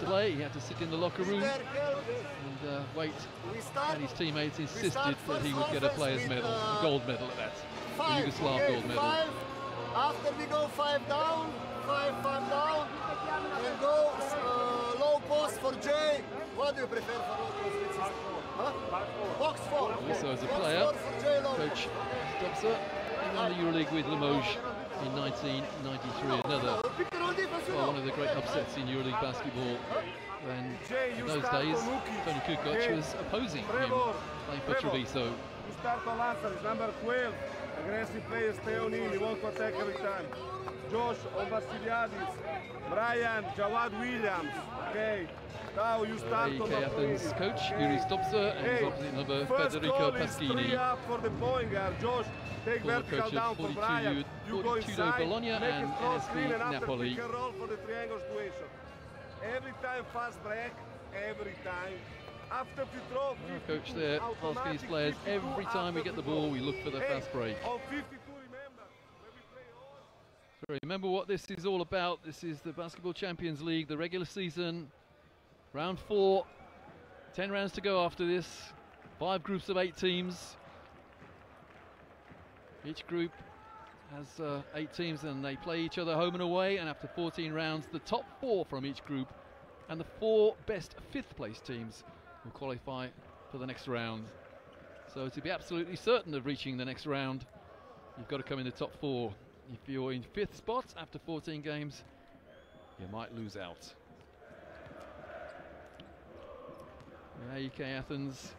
play. He had to sit in the locker room and wait, and his teammates insisted that he would get a player's medal, a gold medal at that, the Yugoslav gold medal. After we go 5 down, 5 down, and go low post for Jay. What do you prefer for low post? Huh? Box 4. Also as a player, Coach Stopsa, he won the EuroLeague with Limoges in 1993. Another, well, one of the great upsets in EuroLeague basketball. When in those days, Tony Kukoc was opposing him, playing for Treviso. Number 12, aggressive player, stay on in, he wants to attack every time. Josh Vassiliadis, Brian, Jawad Williams, okay. Now you start on Aek Athens coach Yuri Stopsa, and his opposite number Federico Paschini. Up for the point guard. Josh, take vertical down for Brian. You go inside, Bologna and NSB Napoli. Pick and roll for the triangle situation. Every time fast break, every time. After you throw, Coach there asking his players, every time we get the ball, we look for the fast break. On 52, remember, when we play all. So remember what this is all about. This is the Basketball Champions League, the regular season. Round 4, 10 rounds to go after this. 5 groups of 8 teams. Each group has 8 teams and they play each other home and away, and after 14 rounds, the top 4 from each group and the 4 best 5th place teams will qualify for the next round. So to be absolutely certain of reaching the next round, you've got to come in the top 4. If you're in 5th spot after 14 games, you might lose out. Aek Athens,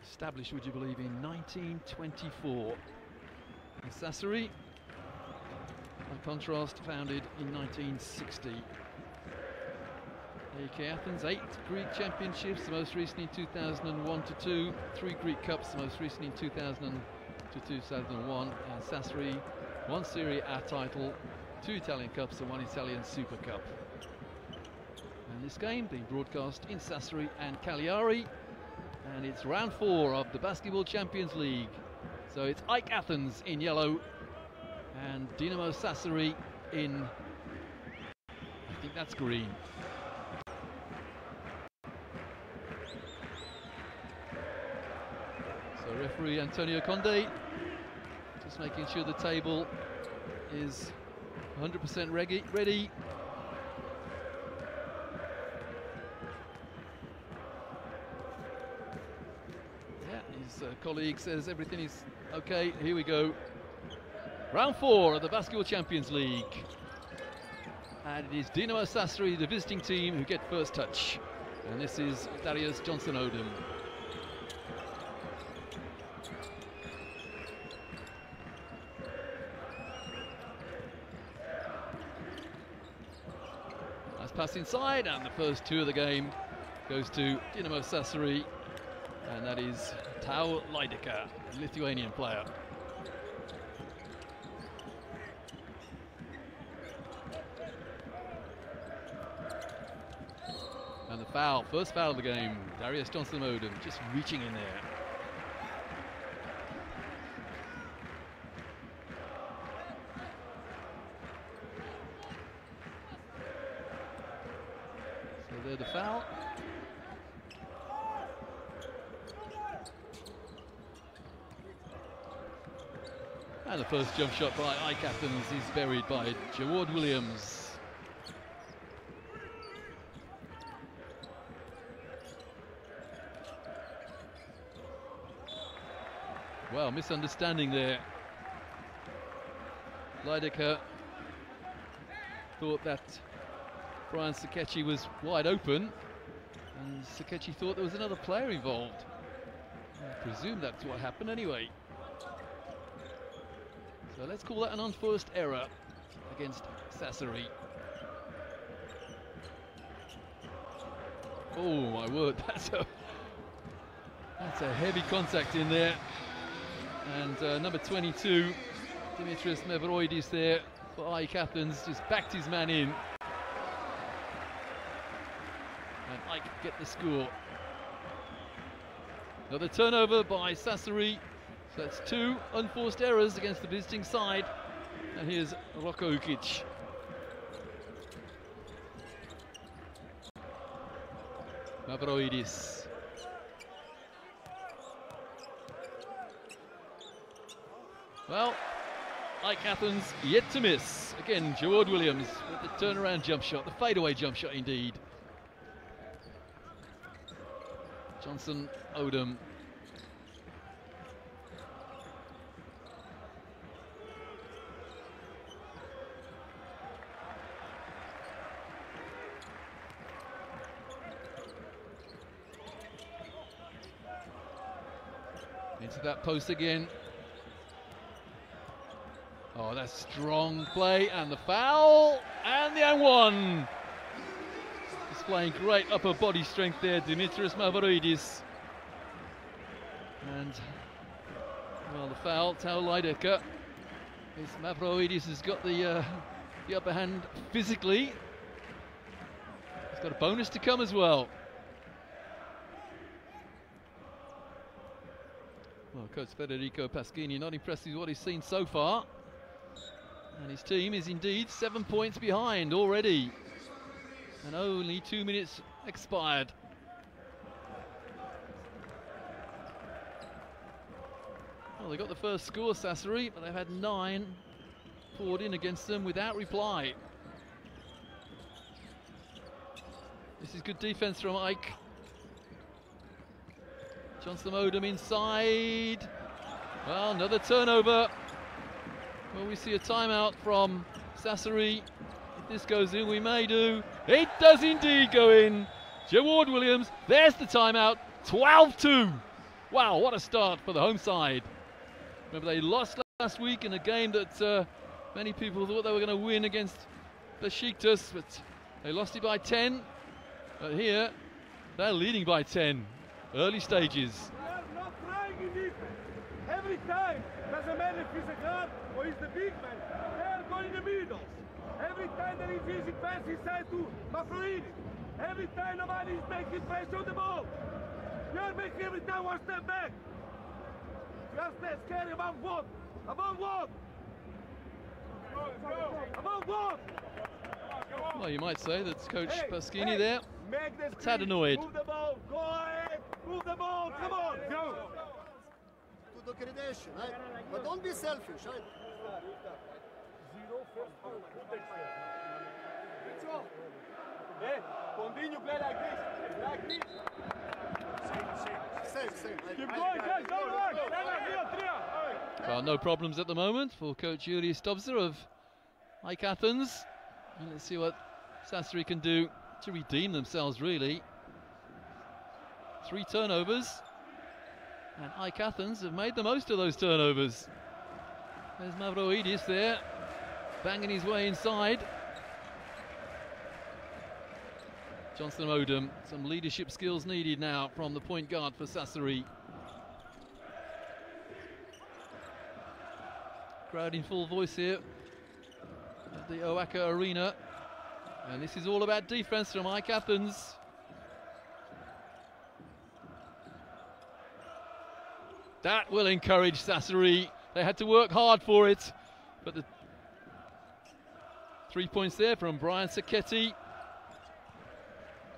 established, would you believe, in 1924. Aekk-Sasari, by contrast, founded in 1960. Aek Athens, 8 Greek championships, the most recent in 2001-2, 3 Greek Cups, the most recent in 2000-2001, and Sasari, 1 Serie A title, 2 Italian Cups and 1 Italian Super Cup. And this game being broadcast in Sassari and Cagliari, and it's round 4 of the Basketball Champions League. So it's Aek Athens in yellow and Dinamo Sassari in, I think that's green. So referee Antonio Conde just making sure the table is 100% ready. His colleague says everything is okay. Here we go. Round 4 of the Basketball Champions League. And it is Dinamo Sassari, the visiting team, who get first touch. And this is Darius Johnson-Odom. Nice pass inside, and the first 2 of the game goes to Dinamo Sassari. And that is Tau Laideka, Lithuanian player. And the foul, first foul of the game, Darius Johnson-Odom just reaching in there. So there's the foul. And the first jump shot by Aek Athens is buried by Jawad Williams. Well, misunderstanding there. Laideka thought that Brian Sakechi was wide open, and Sakechi thought there was another player involved. I presume that's what happened anyway. So let's call that an unforced error against Sassari. Oh my word, that's a heavy contact in there. And number 22, Dimitris Mevroidis there for Aek Athens, just backed his man in. And Aek get the score. Another turnover by Sassari. So that's 2 unforced errors against the visiting side. And here's Roko Ukic. Mavroidis. Well, like Athens, yet to miss. Again, Jawad Williams with the turnaround jump shot, the fadeaway jump shot indeed. Johnson Odom. Into that post again. Oh, that's strong play, and the foul, and the and one. Displaying great upper body strength there, Dimitris Mavroidis. And, well, the foul, Tao Lidecker. Mavroidis has got the upper hand physically. He's got a bonus to come as well. Well, Coach Federico Pasquini not impressed with what he's seen so far. And his team is indeed 7 points behind already. And only 2 minutes expired. Well, they got the first score, Sasari, but they've had 9 poured in against them without reply. This is good defense from Aik. Johnson Odom inside. Well, another turnover. Will we see a timeout from Sasari? If this goes in, we may do. It does indeed go in. Jawad Williams, there's the timeout. 12-2. Wow, what a start for the home side. Remember, they lost last week in a game that many people thought they were going to win against Besiktas, but they lost it by 10. But here, they're leading by 10. Early stages. We are not trying in defense. Every time, doesn't matter if he's a guard or he's the big man, they are going in the middle. Every time there is easy pass inside to Mafroidi. Every time nobody is making pressure on the ball. We are making every time one step back. We are scared about what? About what? About what? Well, you might say that's Coach Pasquini there. A tad annoyed. Move the ball, go ahead, move the ball, come on, go! To the gradation, right? But don't be selfish, right? Continue play like this, Same. Keep going, guys, don't work! Well, no problems at the moment for Coach Yuri Stobzer of Aik Athens. And let's see what Sasari can do to redeem themselves, really. 3 turnovers, and Aik Athens have made the most of those turnovers. There's Mavroidis there, banging his way inside. Johnson Odom, some leadership skills needed now from the point guard for Sasari. Crowd in full voice here at the Oaka Arena. And this is all about defense from Aik Athens. That will encourage Sasari. They had to work hard for it. But the 3 points there from Brian Sacchetti.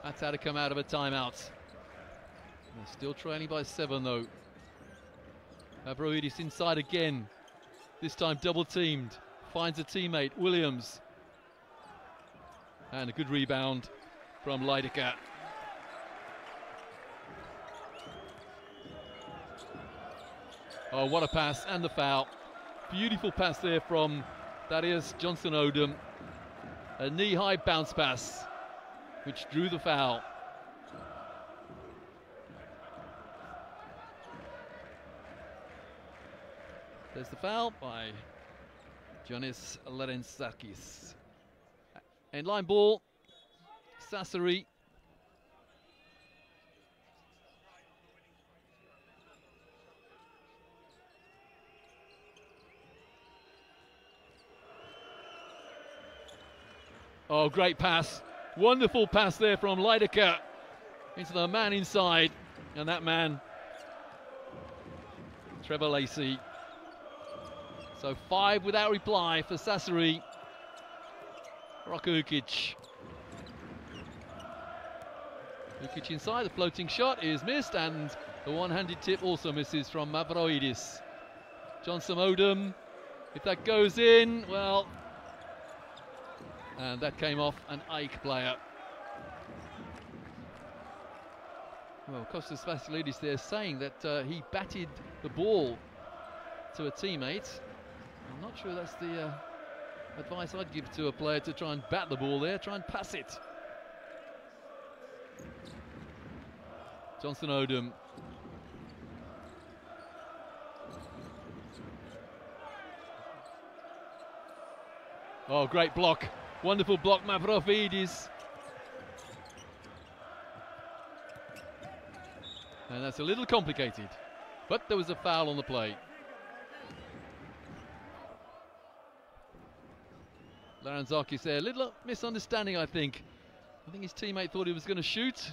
That's how to come out of a timeout. They're still trailing by 7 though. Mavroidis inside again. This time double teamed. Finds a teammate, Williams. And a good rebound from Lidecker. Oh, what a pass, and the foul. Beautiful pass there from Darius Johnson Odom. A knee-high bounce pass, which drew the foul. There's the foul by Jonas Lerensakis. End line ball, Sasari. Oh, great pass. Wonderful pass there from Lidecker into the man inside. And that man, Trevor Lacey. So 5 without reply for Sasari. Roko Ukic. Lukic inside, the floating shot is missed, and the one-handed tip also misses from Mavroidis. Johnson Odom, if that goes in, well, and that came off an Aik player. Well, Kostas Vasilidis there saying that he batted the ball to a teammate. I'm not sure that's the advice I'd give to a player, to try and bat the ball there, try and pass it. Johnson Odom. Oh, great block. Wonderful block, Mavroidis. And that's a little complicated, but there was a foul on the play. Larantzakis there, a little misunderstanding, I think. I think his teammate thought he was going to shoot.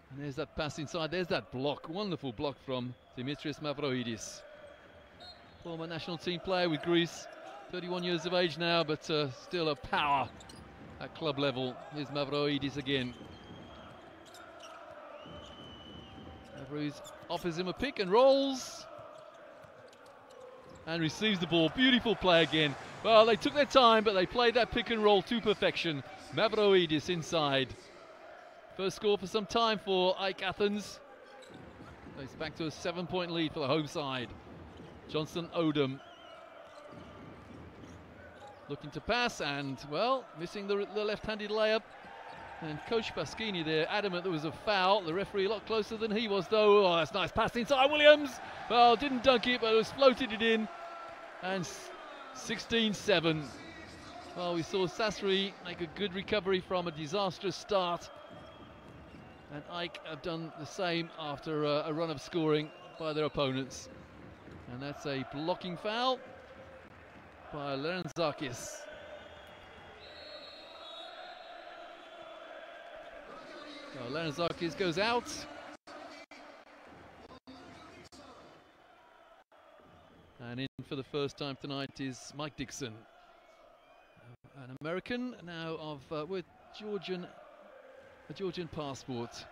And there's that pass inside, there's that block, wonderful block from Dimitris Mavroidis. Former national team player with Greece, 31 years of age now, but still a power at club level. Here's Mavroidis again. Mavroidis offers him a pick and rolls. And receives the ball. Beautiful play again. Well, they took their time, but they played that pick and roll to perfection. Mavroidis inside. First score for some time for Aik Athens. It's back to a 7-point lead for the home side. Johnson Odom looking to pass, and, well, missing the left-handed layup. And Coach Pasquini there, adamant there was a foul. The referee a lot closer than he was, though. Oh, that's nice pass inside. Williams, well, didn't dunk it, but it was floated it in. And 16-7. Well, we saw Sasri make a good recovery from a disastrous start. And Aik have done the same after a run of scoring by their opponents. And that's a blocking foul by Larantzakis. So Larantzakis goes out. And in for the first time tonight is Mike Dixon, an American now of with a Georgian passport.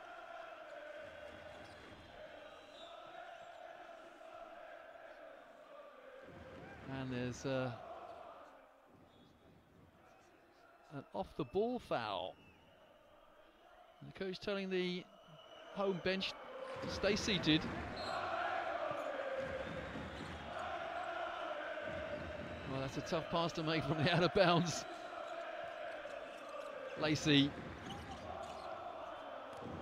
And there's an off-the-ball foul. And the coach telling the home bench to stay seated. Well, that's a tough pass to make from the out of bounds. Lacey.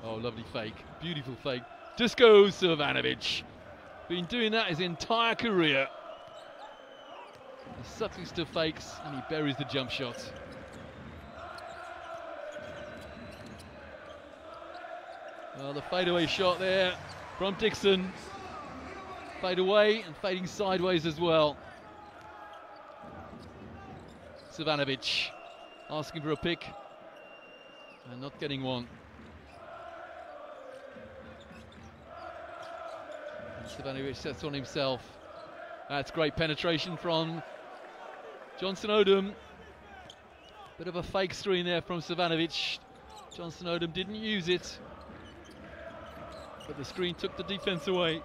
Oh, lovely fake. Beautiful fake. Dusko Silvanovic. Been doing that his entire career. The subtlest of fakes, and he buries the jump shot. Well, the fadeaway shot there from Dixon. Fade away and fading sideways as well. Silvanovic asking for a pick and not getting one. And Silvanovic sets on himself. That's great penetration from Johnson Odom. Bit of a fake screen there from Silvanovic. Johnson Odom didn't use it, but the screen took the defense away.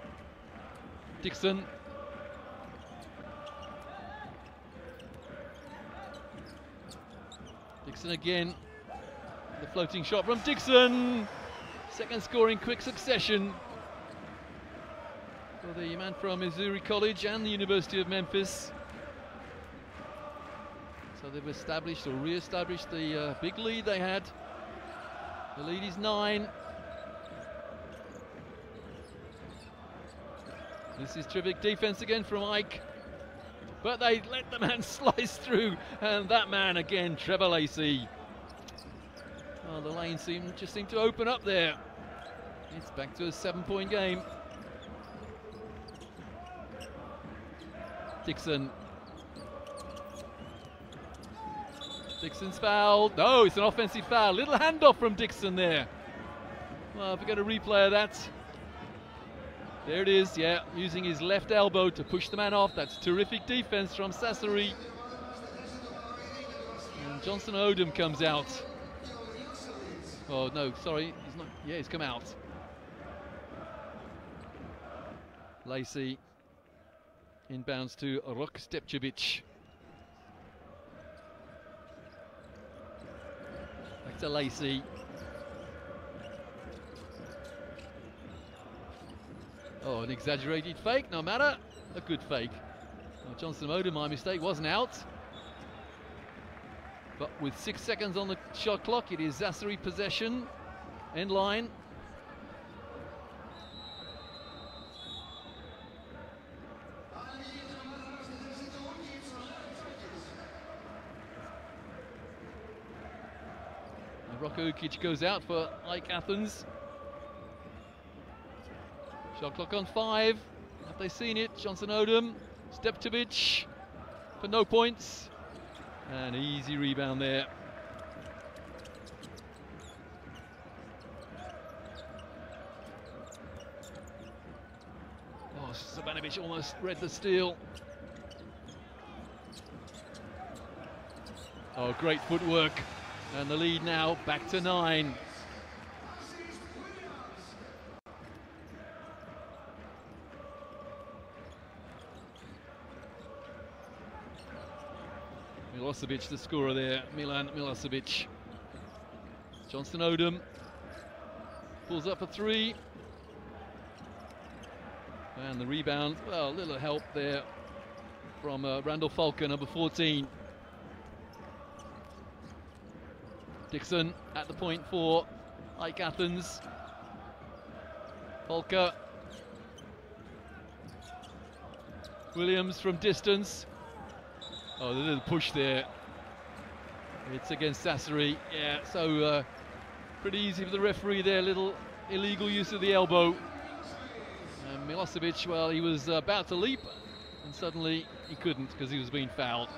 Dixon. Dixon again. The floating shot from Dixon. Second score in quick succession for the man from Missouri College and the University of Memphis. So they've established or re-established the big lead they had. The lead is 9. This is terrific defense again from Aik, but they let the man slice through, and that man again, Trevor Lacey. Well, the lane just seemed to open up there. It's back to a 7-point game. Dixon. Dixon's fouled. No, it's an offensive foul. Little handoff from Dixon there. Well, if we're going to replay that. There it is, yeah, using his left elbow to push the man off. That's terrific defense from Sasari. And Johnson Odom comes out. Oh no, sorry, he's not. Yeah, he's come out. Lacey inbounds to Rok Stepcevic. Back to Lacey. Oh, an exaggerated fake, no matter. A good fake. Oh, Johnson Odom, my mistake, wasn't out. But with 6 seconds on the shot clock, it is Sasari possession. End line. Rocco Ukic goes out for Aik Athens. Shot clock on 5. Have they seen it? Johnson Odom, Stepcevic for no points. An easy rebound there. Oh, Savanovic almost read the steal. Oh, great footwork. And the lead now back to 9. Milosevic, the scorer there, Milan Milosevic. Johnson Odom pulls up for 3. And the rebound, well, a little help there from Randall Falker, number 14. Dixon at the point for Aik Athens. Falker. Williams from distance. Oh, the little push there. It's against Sasari. Yeah, so pretty easy for the referee there. Little illegal use of the elbow. And Milosevic, well, he was about to leap, and suddenly he couldn't because he was being fouled.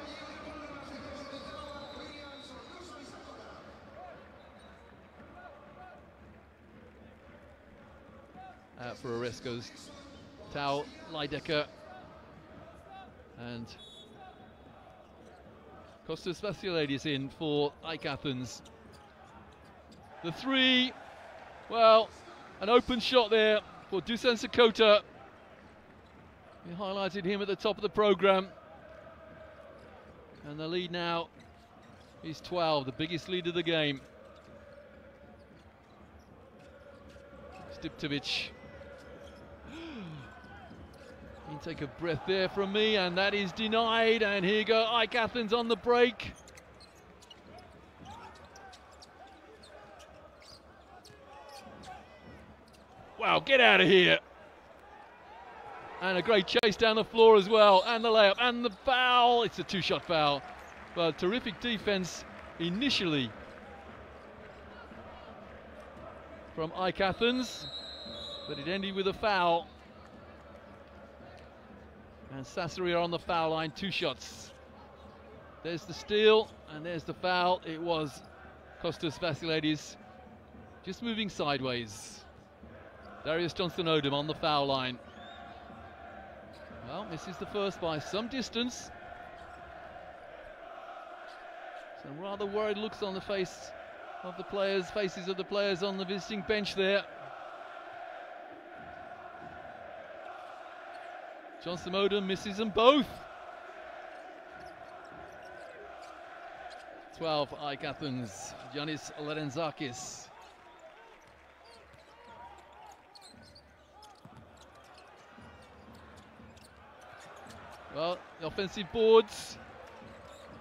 Out for arrest goes Tau Leidecker and Kostas Vasilidis in for Aik Athens. The 3, well, an open shot there for Dusan Sakota. We highlighted him at the top of the program. And the lead now is 12, the biggest lead of the game. Stiptovic. You take a breath there from me, and that is denied. And here go Aik Athens on the break. Wow, get out of here. And a great chase down the floor as well. And the layup and the foul. It's a 2-shot foul. Well, terrific defense initially from Aik Athens, but it ended with a foul. And Sasari are on the foul line, 2 shots. There's the steal, and there's the foul. It was Kostas Vasilidis just moving sideways. Darius Johnson Odom on the foul line. Well, misses the first by some distance. Some rather worried looks on the faces of the players on the visiting bench there. Johnson Odom misses them both. 12, Aik Athens, Giannis Lerenzakis. Well, the offensive boards.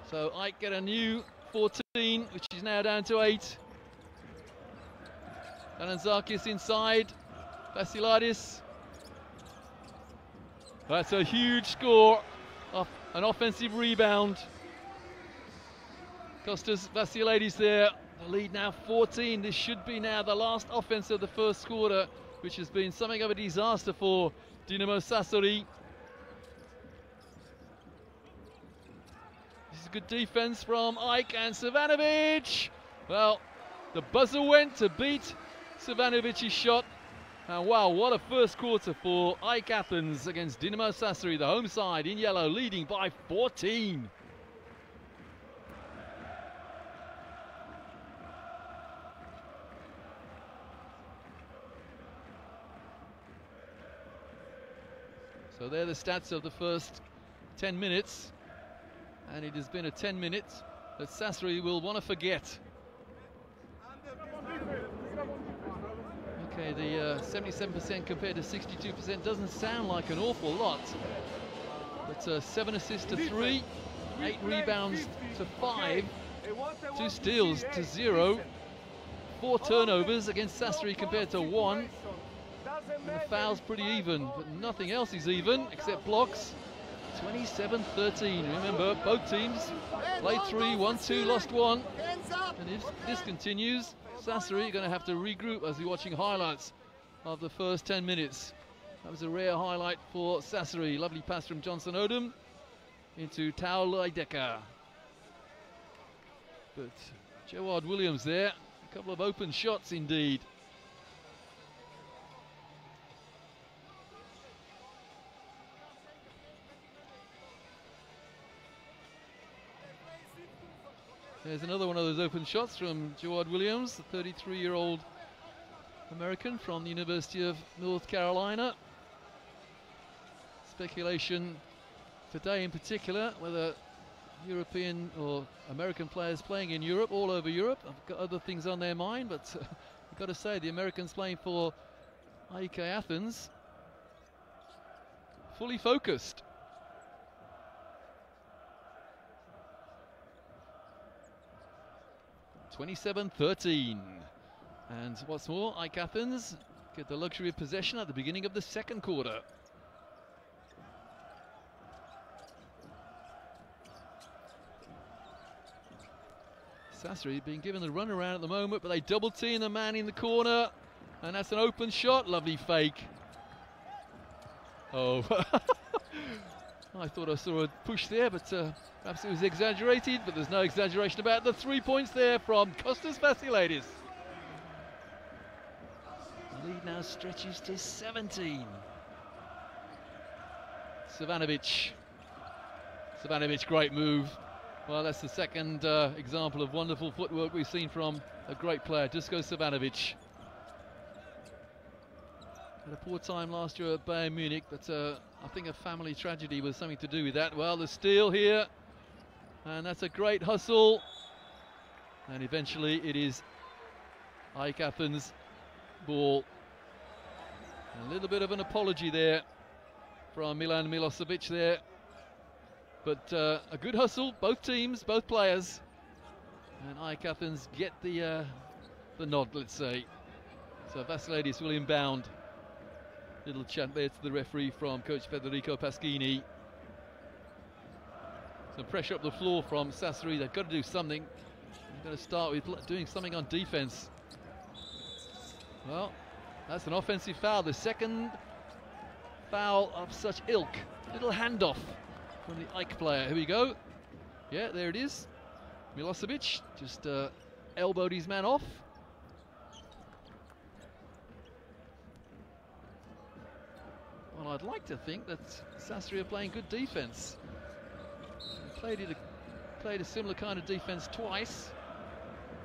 So Aik get a new 14, which is now down to 8. Lerenzakis inside, Vasilidis. That's a huge score off an offensive rebound. Kostas Vasilidis there, the lead now 14. This should be now the last offense of the first quarter, which has been something of a disaster for Dinamo Sasari. This is good defense from Aik and Savanovic. Well, the buzzer went to beat Savanovic's shot. And wow, what a first quarter for Aik Athens against Dinamo Sasari, the home side in yellow, leading by 14. So they're the stats of the first 10 minutes. And it has been a 10 minutes that Sasri will want to forget. Okay, the 77% compared to 62% doesn't sound like an awful lot. But 7 assists to 3, 8 rebounds to 5, 2 steals to 0, 4 turnovers against Sasri compared to 1. And the foul's pretty even, but nothing else is even except blocks. 27-13. Remember, both teams played 3, won 2, lost 1. And if this continues, Sasri are going to have to regroup as you're watching highlights of the first 10 minutes. That was a rare highlight for Sasri. Lovely pass from Johnson Odom into Tao Laideka. But Jawad Williams there, a couple of open shots indeed. There's another one of those open shots from Jawad Williams, the 33-year-old American from the University of North Carolina. Speculation today in particular whether European or American players playing in Europe, all over Europe, have got other things on their mind, but I've got to say the Americans playing for Aik Athens, fully focused. (27-13), and what's more, Aik Athens get the luxury of possession at the beginning of the second quarter. Sasri being given the run around at the moment, but they double team the man in the corner, and that's an open shot. Lovely fake. Oh, I thought I saw a push there, but perhaps it was exaggerated, but there's no exaggeration about the 3 points there from Kostas Vasilidis. The lead now stretches to 17. Savanovic, great move. Well, that's the second example of wonderful footwork we've seen from a great player, Dusko Savanovic. Had a poor time last year at Bayern Munich, but I think a family tragedy was something to do with that. Well, the steal here, and that's a great hustle. And eventually it is Aik Athens ball. A little bit of an apology there from Milan Milosevic there. But a good hustle, both teams, both players. And Aik Athens get the nod, let's say. So Vasilidis will inbound. Little chant there to the referee from coach Federico Paschini. Some pressure up the floor from Sasri. They've got to do something. They've got to start with doing something on defense. Well, that's an offensive foul. The second foul of such ilk. Little handoff from the Aik player. Here we go. Yeah, there it is. Milosevic just elbowed his man off. Well, I'd like to think that Sasri are playing good defense. They played a similar kind of defense twice,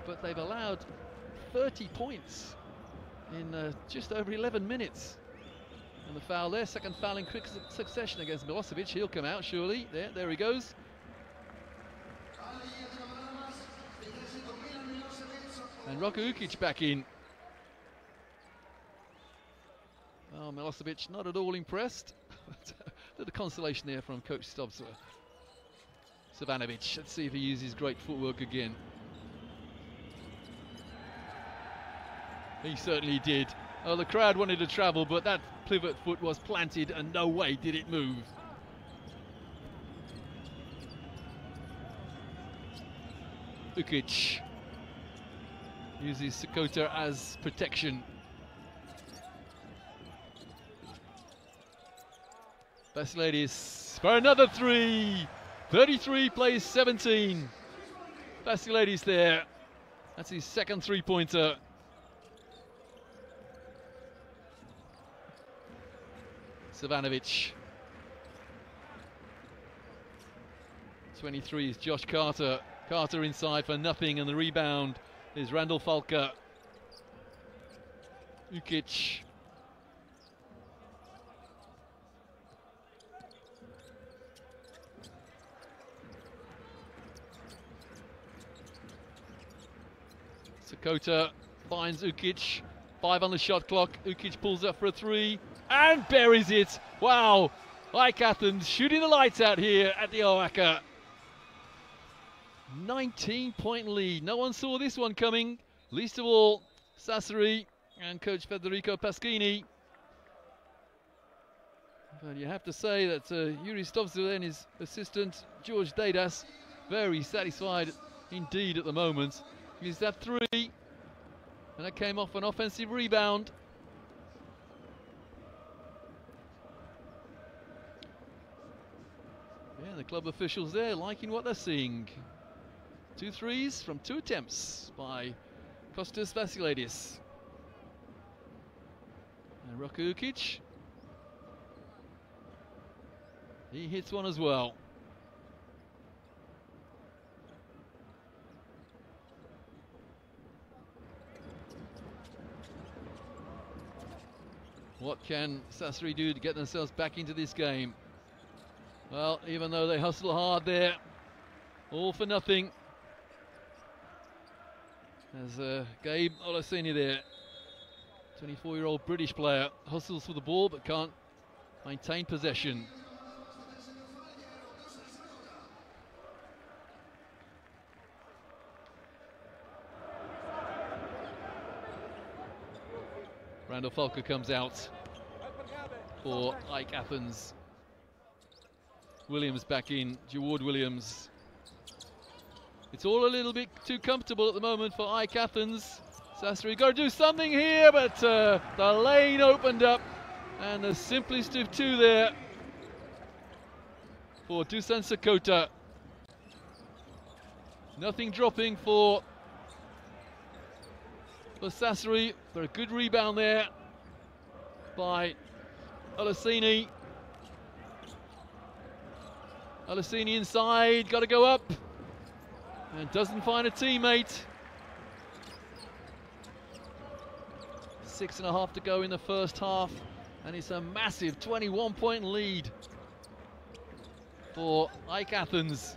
but they've allowed 30 points in just over 11 minutes. And the foul there, second foul in quick succession against Milosevic. He'll come out surely. There he goes. And Roko Ukic back in. Oh, Milosevic not at all impressed. The consolation there from Coach Savanovic. Let's see if he uses great footwork again. He certainly did. Oh, the crowd wanted to travel, but that pivot foot was planted and no way did it move. Ukic uses Sakota as protection. Vasilidis for another three. 33 plays 17. Vasilidis there. That's his second three-pointer. Savanovic. 23 is Josh Carter. Carter inside for nothing, and the rebound is Randall Falker. Ukic. Sakota finds Ukic. 5 on the shot clock. Ukic pulls up for a 3 and buries it. Wow. Aik Athens shooting the lights out here at the Oaka. 19-point lead. No one saw this one coming. Least of all, Sasari and coach Federico Paschini. But you have to say that Yuri Stovsil and his assistant George Dedas very satisfied indeed at the moment. Used that 3, and that came off an offensive rebound. Yeah, the club officials there liking what they're seeing. 2 threes from 2 attempts by Kostas Vasilidis. And Roko Ukic, he hits one as well. What can Sasari do to get themselves back into this game? Well, even though they hustle hard there, all for nothing. There's Gabe Olaseni there, 24-year-old British player, hustles for the ball but can't maintain possession. Randall Falker comes out for Aik Athens. Williams back in, Jawad Williams. It's all a little bit too comfortable at the moment for Aik Athens. Sasari got to do something here, but the lane opened up, and the simplest of 2 there for Dusan Sakota. Nothing dropping for Sasari, but a good rebound there by Olaseni. Olaseni inside, got to go up, and doesn't find a teammate. 6.5 to go in the first half, and it's a massive 21-point lead for Aik Athens.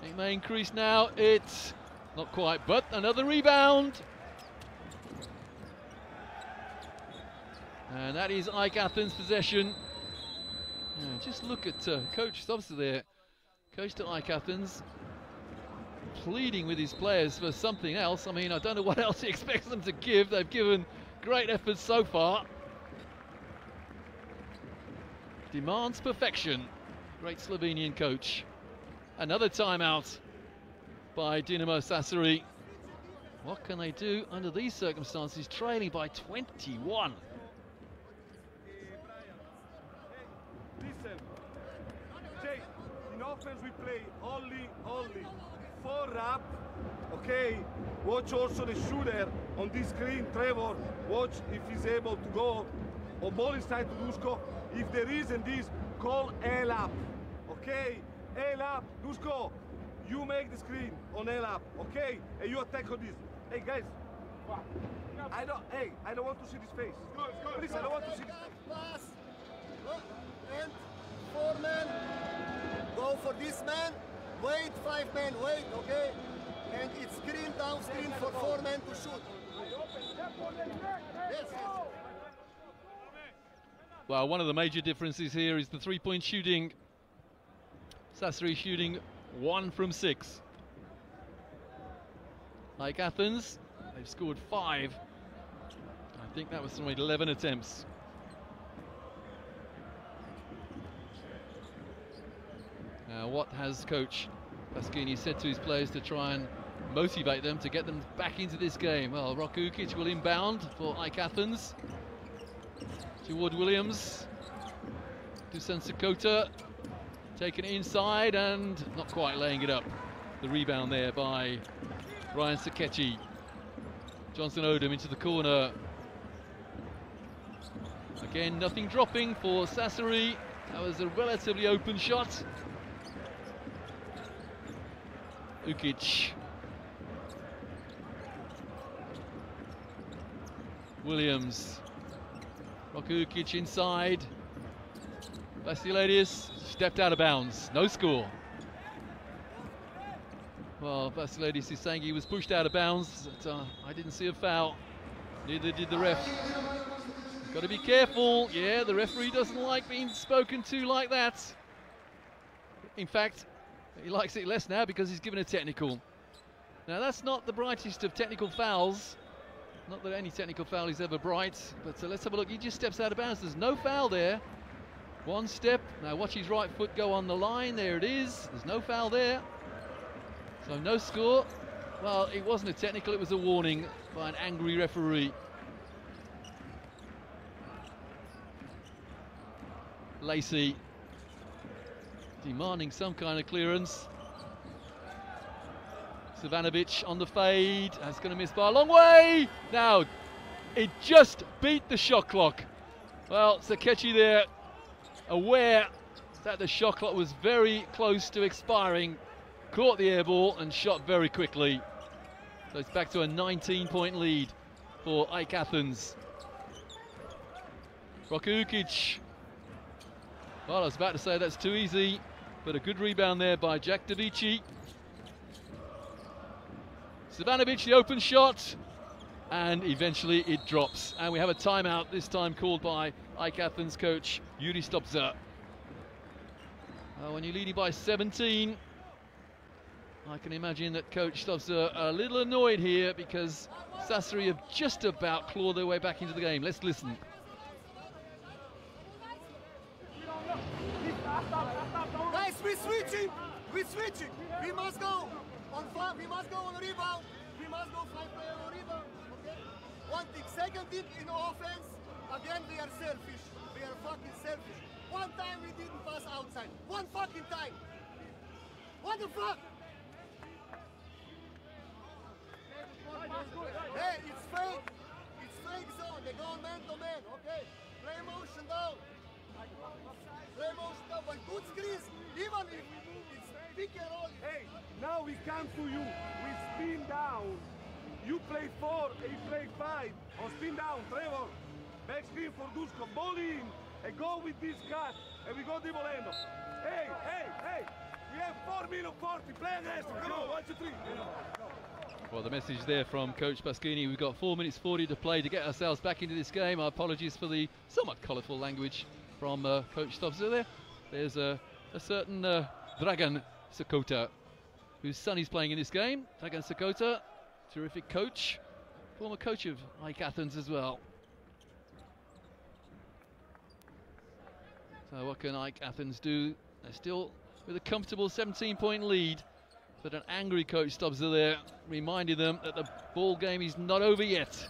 It may increase now, it's not quite, but another rebound. And that is Aik Athens' possession. Yeah, just look at Coach Stovsil there. Coach to Aik Athens, pleading with his players for something else. I mean, I don't know what else he expects them to give. They've given great efforts so far. Demands perfection. Great Slovenian coach. Another timeout by Dinamo Sasari. What can they do under these circumstances? Trailing by 21. Listen, Jay, in offense we play only 4 up, okay? Watch also the shooter on this screen, Trevor. Watch if he's able to go on ball inside to Dusko. If there isn't this, call L up, okay? L up, Dusko, you make the screen on L up, okay? And you attack on this. Hey guys, I don't want to see this face. Please, I don't want to see this face. Pass. And 4 men. Go for this man. Wait, 5 men. Wait, okay? And it's screen down screen for 4 men to shoot. Yes. Well, one of the major differences here is the 3-point shooting. Sasari shooting 1 from 6. Like Athens, they've scored 5. I think that was from 11 attempts. Now, what has Coach Paschini said to his players to try and motivate them to get them back into this game? Well, Roko Ukic will inbound for Aik Athens. Jawad Williams, Dusan Sakota, taken inside and not quite laying it up. The rebound there by Ryan Sakechi. Johnson Odom into the corner. Again, nothing dropping for Sasari. That was a relatively open shot. Ukic. Williams. Roko Ukic inside. Vasilidis stepped out of bounds. No score. Well, Vasilidis is saying he was pushed out of bounds. But, I didn't see a foul. Neither did the ref. Got to be careful. Yeah, the referee doesn't like being spoken to like that. In fact, he likes it less now because he's given a technical. Now, that's not the brightest of technical fouls. Not that any technical foul is ever bright, but let's have a look. He just steps out of bounds. There's no foul there. One step. Now watch his right foot go on the line. There it is. There's no foul there. So no score. Well, it wasn't a technical, it was a warning by an angry referee. Lacey demanding some kind of clearance. Savanovic on the fade. That's going to miss by a long way. Now, it just beat the shot clock. Well, Sakechi there, aware that the shot clock was very close to expiring, caught the air ball and shot very quickly. So it's back to a 19-point lead for Aik Athens. Rokukic. Well, I was about to say that's too easy, but a good rebound there by Jack Davici. Savanovic, the open shot, and eventually it drops. And we have a timeout, this time called by Aik Athens coach Yuri Stopza. When you're leading by 17, I can imagine that Coach Stopza a little annoyed here because Sasari have just about clawed their way back into the game. Let's listen. Guys, we're switching. We must go on five. We must go on rebound. We must go 5 player on rebound. Okay. One thing. Second thing, in offense, again we are selfish. We are fucking selfish. One time we didn't pass outside. One fucking time. What the fuck? Hey, it's fake. It's fake zone. They go man to man. Okay. Play motion down. Play motion down. But good screens. Even if it's pick and roll. Hey, now we come to you. We spin down. You play 4, he play 5. On spin down, Trevor. Back screen for Dusko. Ball in. And go with this cut. And we go Divolendo. Hey. We have 4 minutes 40. Play aggressive. Come on, 1, 2, 3. Well, the message there from Coach Pasquini. We've got 4 minutes 40 to play to get ourselves back into this game. Our apologies for the somewhat colourful language from Coach Stopza there. There's a certain Dragan Sakota, whose son is playing in this game. Dragan Sakota, terrific coach, former coach of Aik Athens as well. So what can Aik Athens do? They're still with a comfortable 17-point lead, but an angry Coach Stopza there, reminding them that the ball game is not over yet.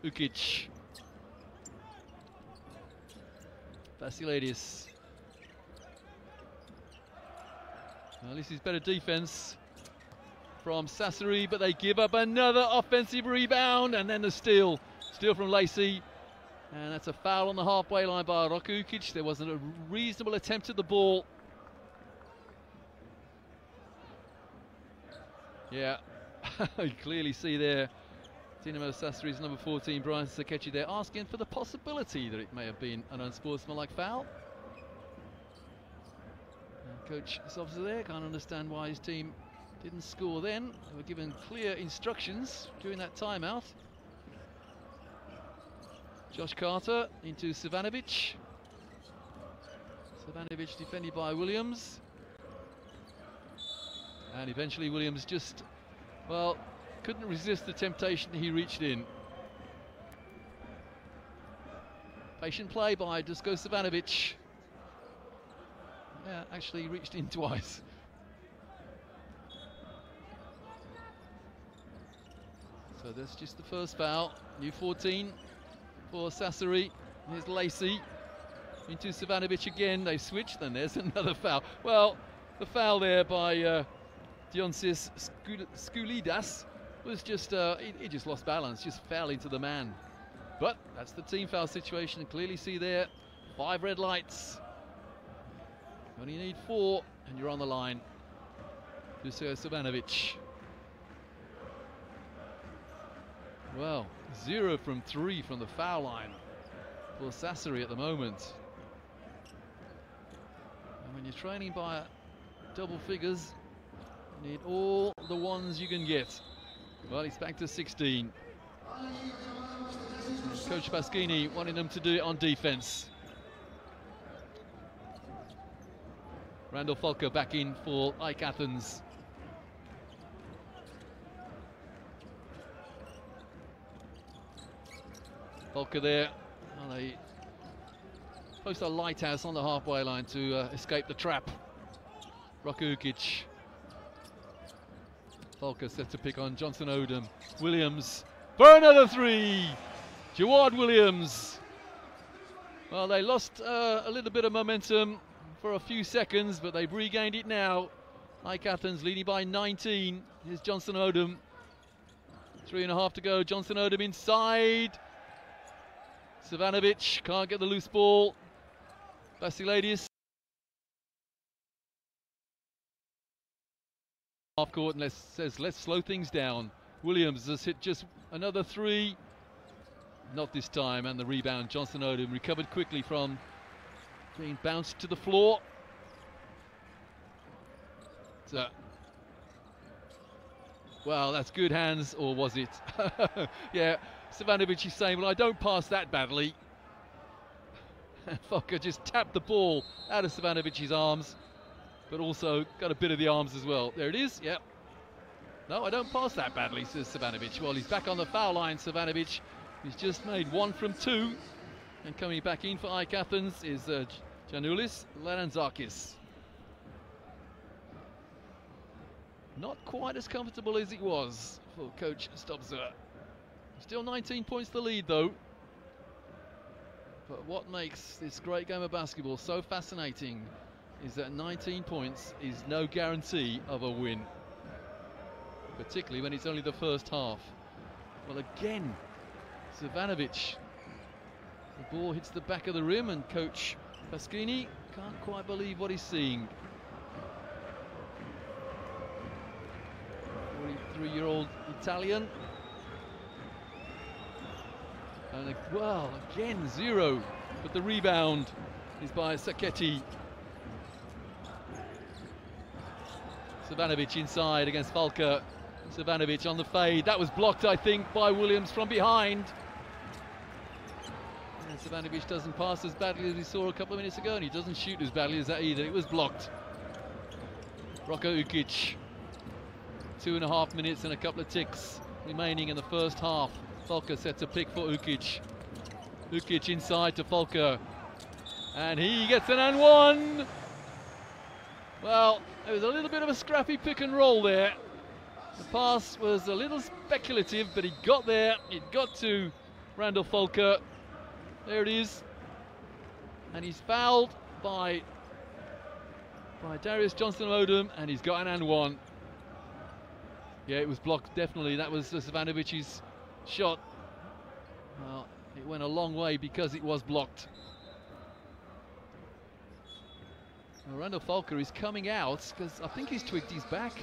Ukic. Vasilidis. Well, this is better defense from Sasari, but they give up another offensive rebound, and then the steal. Steal from Lacey, and that's a foul on the halfway line by Rokukic. There wasn't a reasonable attempt at the ball. Yeah, you clearly see there Dinamo Sasari's number 14, Brian Sakechi, there asking for the possibility that it may have been an unsportsmanlike foul. Coach Stopza there can't understand why his team didn't score then. They were given clear instructions during that timeout. Josh Carter into Savanovic. Savanovic defended by Williams. And eventually Williams just, well, couldn't resist the temptation, he reached in. Patient play by Dusko Savanovic. Yeah, actually reached in twice. So that's just the first foul. New 14 for Sasari. Here's Lacey into Savanovic again. They switched, and there's another foul. Well, the foul there by Dionysios Skoulidas was just, he just lost balance, just fell into the man. But that's the team foul situation. Clearly see there, 5 red lights. You only need 4, and you're on the line. Dusko Savanovic. Well, 0 from 3 from the foul line for Sasari at the moment. And when you're training by double figures, Need all the ones you can get. Well, he's back to 16. Coach Pasquini wanting them to do it on defense. Randall Falker back in for Aik Athens. Falker there. And they post a lighthouse on the halfway line to escape the trap. Roko Ukic. Falker set to pick on Johnson Odom. Williams for another three. Jawad Williams. Well, they lost a little bit of momentum for a few seconds, but they've regained it now. Aik Athens leading by 19. Here's Johnson Odom. 3.5 to go. Johnson Odom inside. Savanovic can't get the loose ball. Vasilidis. Half court and says let's slow things down. Williams has hit just another three. Not this time, and the rebound. Johnson Odom recovered quickly from being bounced to the floor. So, well, that's good hands, or was it? Yeah, Savanovic is saying, well, I don't pass that badly. Falker just tapped the ball out of Savanovic's arms, but also got a bit of the arms as well. There it is, yep. No, I don't pass that badly, says Savanovic. Well, he's back on the foul line, Savanovic. He's just made 1 from 2. And coming back in for Aik Athens is Janulis Lananzakis. Not quite as comfortable as it was for Coach Stobzer. Still 19 points the lead, though. But what makes this great game of basketball so fascinating is that 19 points is no guarantee of a win, particularly when it's only the first half. Well, again, Savanovic. The ball hits the back of the rim, and Coach Pasquini can't quite believe what he's seeing. 43-year-old Italian. And well, again, 0. But the rebound is by Sacchetti. Savanovic inside against Falker. Savanovic on the fade. That was blocked, I think, by Williams from behind. And Savanovic doesn't pass as badly as we saw a couple of minutes ago, and he doesn't shoot as badly as that either. It was blocked. Roko Ukic. 2.5 minutes and a couple of ticks remaining in the first half. Falker set to pick for Ukic. Ukic inside to Falker. And he gets an and one. Well, it was a little bit of a scrappy pick and roll there. The pass was a little speculative, but he got there. It got to Randall Falker. There it is. And he's fouled by Darius Johnson Odom, and he's got an and one. Yeah, it was blocked, definitely. That was Savanovic's shot. Well, it went a long way because it was blocked. Well, Randall Falker is coming out because I think he's twigged his back.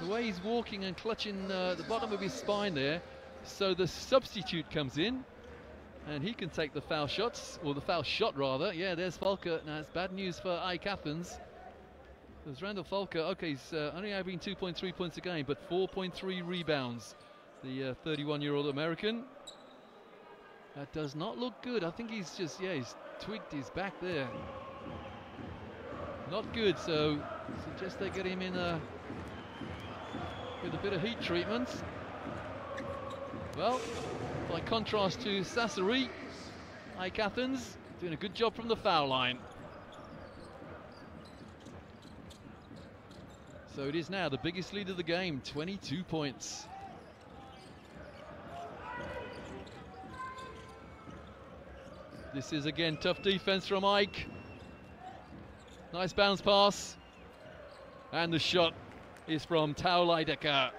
The way he's walking and clutching the bottom of his spine there. So the substitute comes in, and he can take the foul shots, or the foul shot rather. Yeah, there's Falker. Now it's bad news for Aik Athens. There's Randall Falker. Okay, he's only averaging 2.3 points a game, but 4.3 rebounds. The 31-year-old American. That does not look good. I think he's just, yeah, he's twigged his back there. Not good, so suggest they get him in with a bit of heat treatment. Well, by contrast to Sasari, Aik Athens doing a good job from the foul line. So it is now the biggest lead of the game, 22 points. This is again tough defense from Aik. Nice bounce pass. And the shot is from Tau Leideka.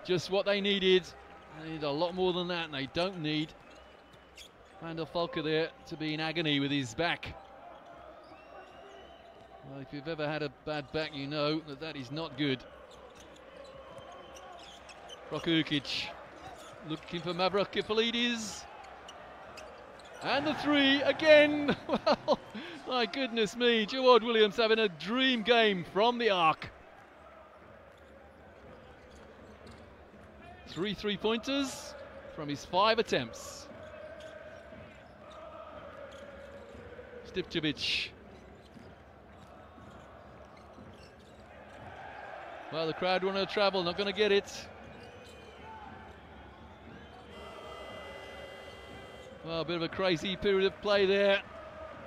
Just what they needed. They need a lot more than that, and they don't need Randall Falker there to be in agony with his back. Well, if you've ever had a bad back, you know that that is not good. Roko Ukic looking for Mavrokipolidis. And the three again. Well, my goodness me. Jawad Williams having a dream game from the arc. 3 3-pointers from his 5 attempts. Stipčević. Well, the crowd want to travel, not going to get it. Well, a bit of a crazy period of play there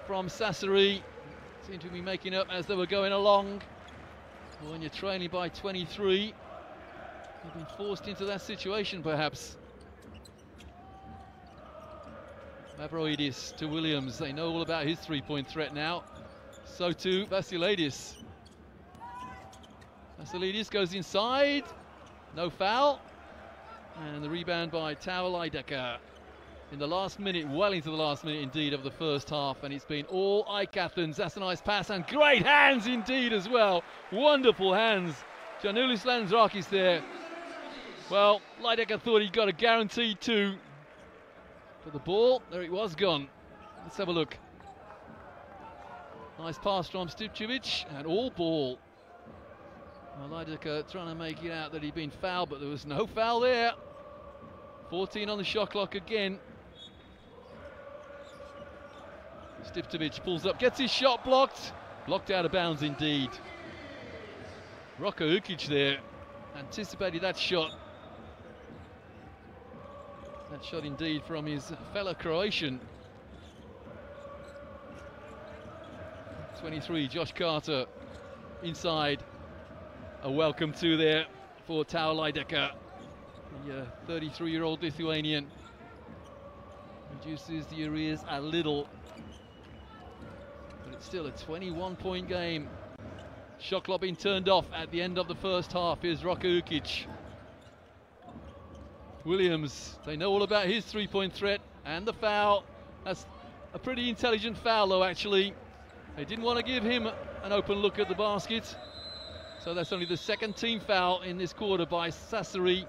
from Sasari. Seemed to be making up as they were going along. Well, when you're trailing by 23, you've been forced into that situation perhaps. Mavroidis to Williams. They know all about his three-point threat now. So too Vasilidis. Vasilidis goes inside. No foul. And the rebound by Aeck in the last minute, well into the last minute indeed of the first half, and it's been all Aik Athens. That's a nice pass and great hands indeed as well. Wonderful hands. Janulis Lanzrakis there. Well, Aeck thought he got a guaranteed 2. But the ball, there it was, gone. Let's have a look. Nice pass from Stipčević and all ball. Well, Aeck trying to make it out that he'd been fouled, but there was no foul there. 14 on the shot clock again. Stipčević pulls up, gets his shot blocked. Blocked out of bounds indeed. Roko Ukic there, anticipated that shot. That shot indeed from his fellow Croatian. 23, Josh Carter inside. A welcome to there for Aeck. The 33-year-old Lithuanian reduces the arrears a little, but it's still a 21-point game. Shot clock being turned off at the end of the first half. Here's Roko Ukic. Williams, they know all about his three-point threat and the foul. That's a pretty intelligent foul though, actually. They didn't want to give him an open look at the basket. So that's only the second team foul in this quarter by Sasari.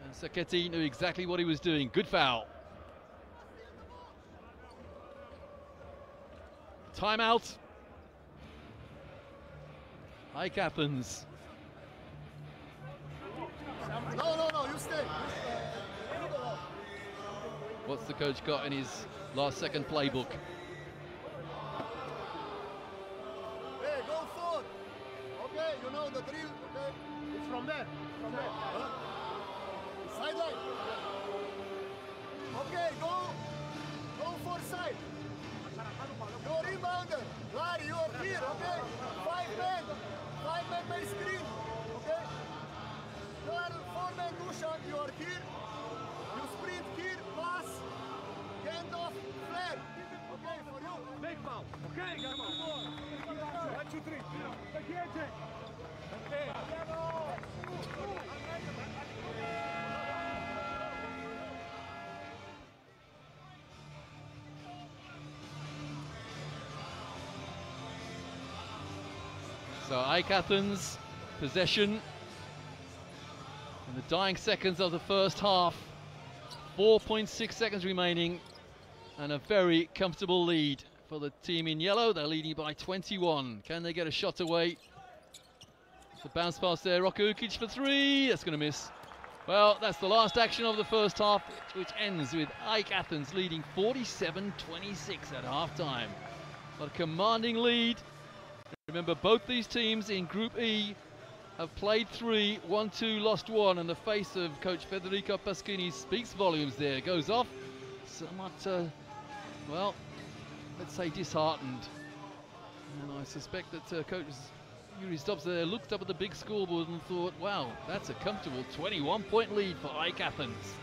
And Sacchetti knew exactly what he was doing. Good foul. Timeout. Aik Athens. No, you stay. What's the coach got in his last second playbook? Hey, go forward. Okay, you know the drill. Okay, it's from there. Huh? Sideline. Okay, go for side. You're rebounder. Larry, you're here. Okay, 5 men by screen. Okay. You are 4-man Dushan. You are here. You sprint here. Pass. Hand off. Flare. Okay, for you. Make foul. Okay, got 1, 2, 3. Okay. So Aik Athens, possession in the dying seconds of the first half. 4.6 seconds remaining and a very comfortable lead for the team in yellow. They're leading by 21. Can they get a shot away? The bounce pass there, Roko Ukic for 3. That's going to miss. Well, that's the last action of the first half, which ends with Aik Athens leading 47-26 at half-time. What a commanding lead. Remember, both these teams in Group E have played 3, won 2, lost 1, and the face of coach Federico Pasquini speaks volumes there. Goes off somewhat, well, let's say disheartened. And I suspect that coach Yuri Stops there looked up at the big scoreboard and thought, wow, that's a comfortable 21-point lead for Aik Athens.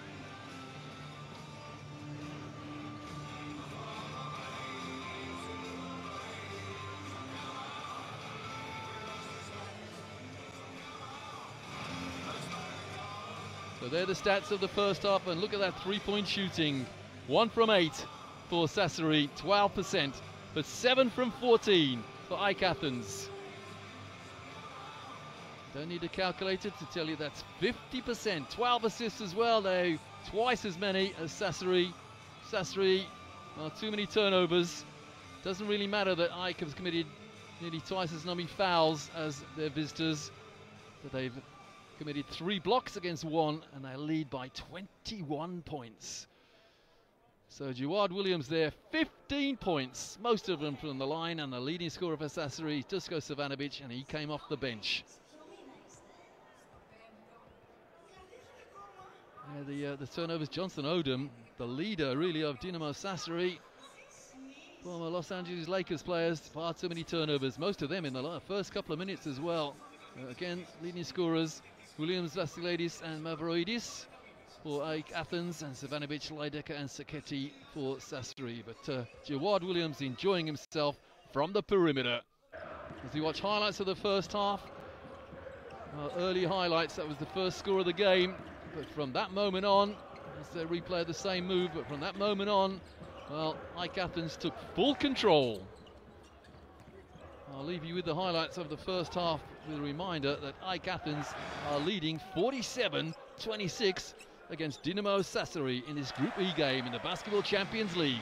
So they're the stats of the first half, and look at that three-point shooting. 1 from 8 for Sasari, 12%, but 7 from 14 for Aik Athens. Don't need a calculator to tell you that's 50%. 12 assists as well, though, twice as many as Sasari. Sasari, well, too many turnovers. Doesn't really matter that Aik has committed nearly twice as many fouls as their visitors, but they've committed 3 blocks against 1, and they lead by 21 points. So Jawad Williams there, 15 points, most of them from the line, and the leading scorer for Sasari, Dusko Savanovic, and he came off the bench. The turnovers, Johnson Odom, the leader really of Dinamo Sasari, former Los Angeles Lakers players, far too many turnovers, most of them in the first couple of minutes as well. Again, leading scorers, Williams, Vasilidis and Mavroidis for Aik Athens, and Savanovic, Lidecker and Saketi for Sasari. But Jawad Williams enjoying himself from the perimeter. As we watch highlights of the first half, early highlights, that was the first score of the game. But from that moment on, as they replay the same move, but from that moment on, well, Aik Athens took full control. I'll leave you with the highlights of the first half with a reminder that Aik Athens are leading 47-26 against Dinamo Sasari in this Group E game in the Basketball Champions League.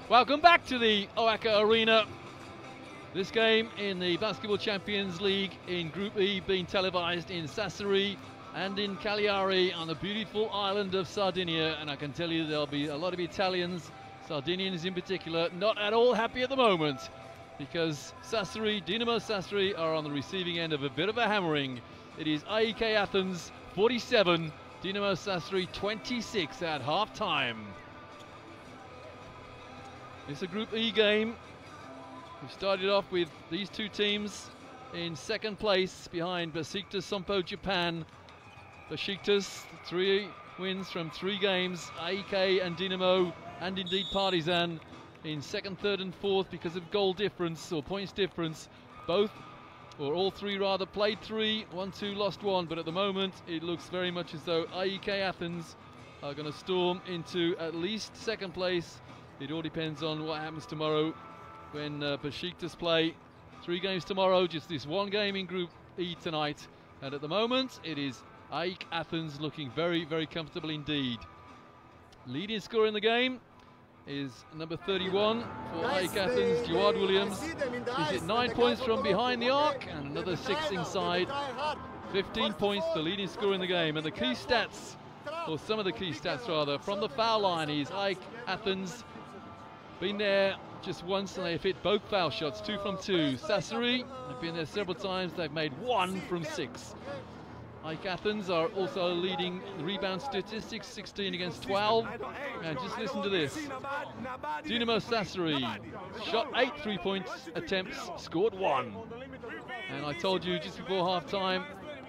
Welcome back to the Aeck Arena. This game in the Basketball Champions League in Group E being televised in Sassari and in Cagliari on the beautiful island of Sardinia. And I can tell you there'll be a lot of Italians, Sardinians in particular, not at all happy at the moment because Sassari, Dinamo Sassari are on the receiving end of a bit of a hammering. It is Aek Athens 47, Dinamo Sassari 26 at half-time. It's a Group E game. We've started off with these two teams in second place behind Besiktas Sompo Japan. Besiktas, 3 wins from 3 games. Aek and Dinamo and indeed Partizan in second, third and fourth because of goal difference or points difference. Both, or all 3 rather, played 3, 1-2, lost 1. But at the moment it looks very much as though Aek Athens are going to storm into at least second place. It all depends on what happens tomorrow when Besiktas play. 3 games tomorrow, just this 1 game in Group E tonight. And at the moment, it is Aek Athens looking very, very comfortable indeed. Leading scorer in the game is number 31 for Aek Athens, Jawad Williams. He's at 9 points from behind the arc and another 6 inside. 15 points, the leading scorer in the game. And the key stats, or some of the key stats rather, from the foul line is Aek Athens been there just once and they've hit both foul shots, 2 from 2. Sassari have been there several times, they've made 1 from 6. Aek Athens are also leading the rebound statistics, 16 against 12. And just listen to this. Dinamo Sassari shot 8 3-point attempts, scored 1. And I told you just before half-time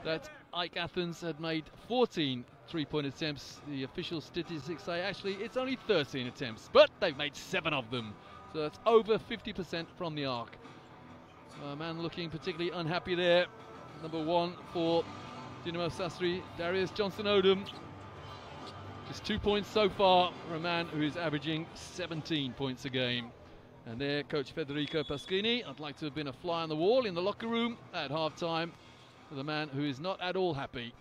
that Aek Athens had made 14 3-point attempts. The official statistics say actually it's only 13 attempts, but they've made 7 of them. So that's over 50% from the arc. A man looking particularly unhappy there. Number 1 for Dinamo Sassari, Darius Johnson-Odom. Just 2 points so far for a man who is averaging 17 points a game. And there, Coach Federico Paschini, I'd like to have been a fly on the wall in the locker room at half-time for the man who is not at all happy.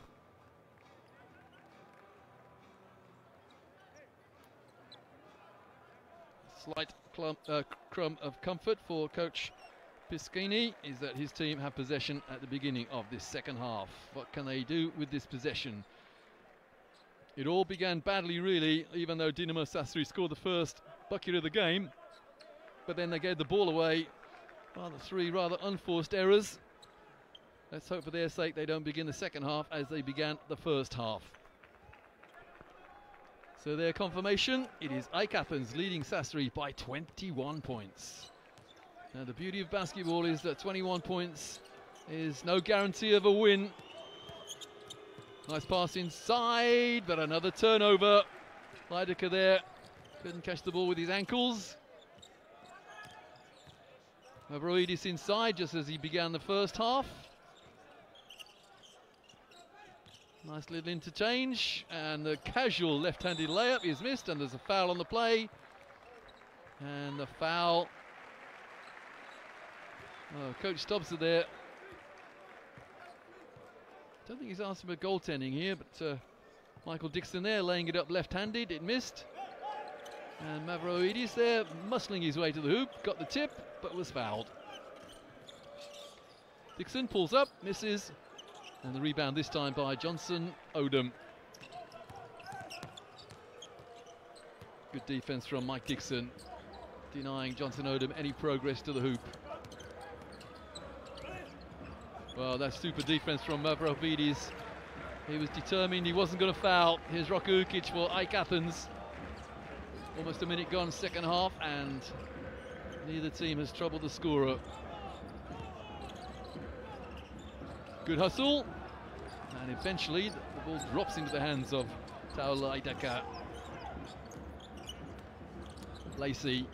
Slight crumb of comfort for Coach Paschini is that his team have possession at the beginning of this second half. What can they do with this possession? It all began badly really, even though Dinamo Sassari scored the first bucket of the game. But then they gave the ball away. Well, 3 rather unforced errors. Let's hope for their sake they don't begin the second half as they began the first half. So their confirmation, it is Aek Athens leading Sassari by 21 points. Now the beauty of basketball is that 21 points is no guarantee of a win. Nice pass inside, but another turnover. Lydecker there couldn't catch the ball with his ankles. Mavroidis inside just as he began the first half. Nice little interchange, and the casual left-handed layup is missed, and there's a foul on the play. And the foul. Oh, Coach Stubbs are there. Don't think he's asking for goaltending here, but Michael Dixon there laying it up left-handed, it missed. And Mavroidis there muscling his way to the hoop, got the tip, but was fouled. Dixon pulls up, misses. And the rebound this time by Johnson-Odom. Good defense from Mike Dixon, denying Johnson-Odom any progress to the hoop. Well, that's super defense from Mavrovidis. He was determined he wasn't going to foul. Here's Roko Ukic for Aek Athens. Almost a minute gone, second half, and neither team has troubled the scorer. Good hustle, and eventually the ball drops into the hands of Tao Lydecker. Lacey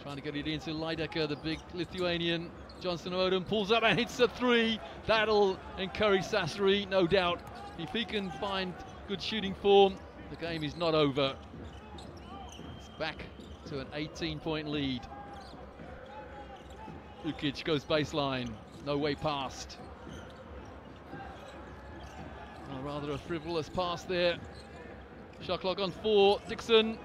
trying to get it into Lydecker, the big Lithuanian. Johnson-Odom pulls up and hits a 3. That'll encourage Sasari, no doubt. If he can find good shooting form, the game is not over. It's back to an 18-point lead. Ukic goes baseline, no way past. Oh, rather a frivolous pass there. Shot clock on 4, Dixon.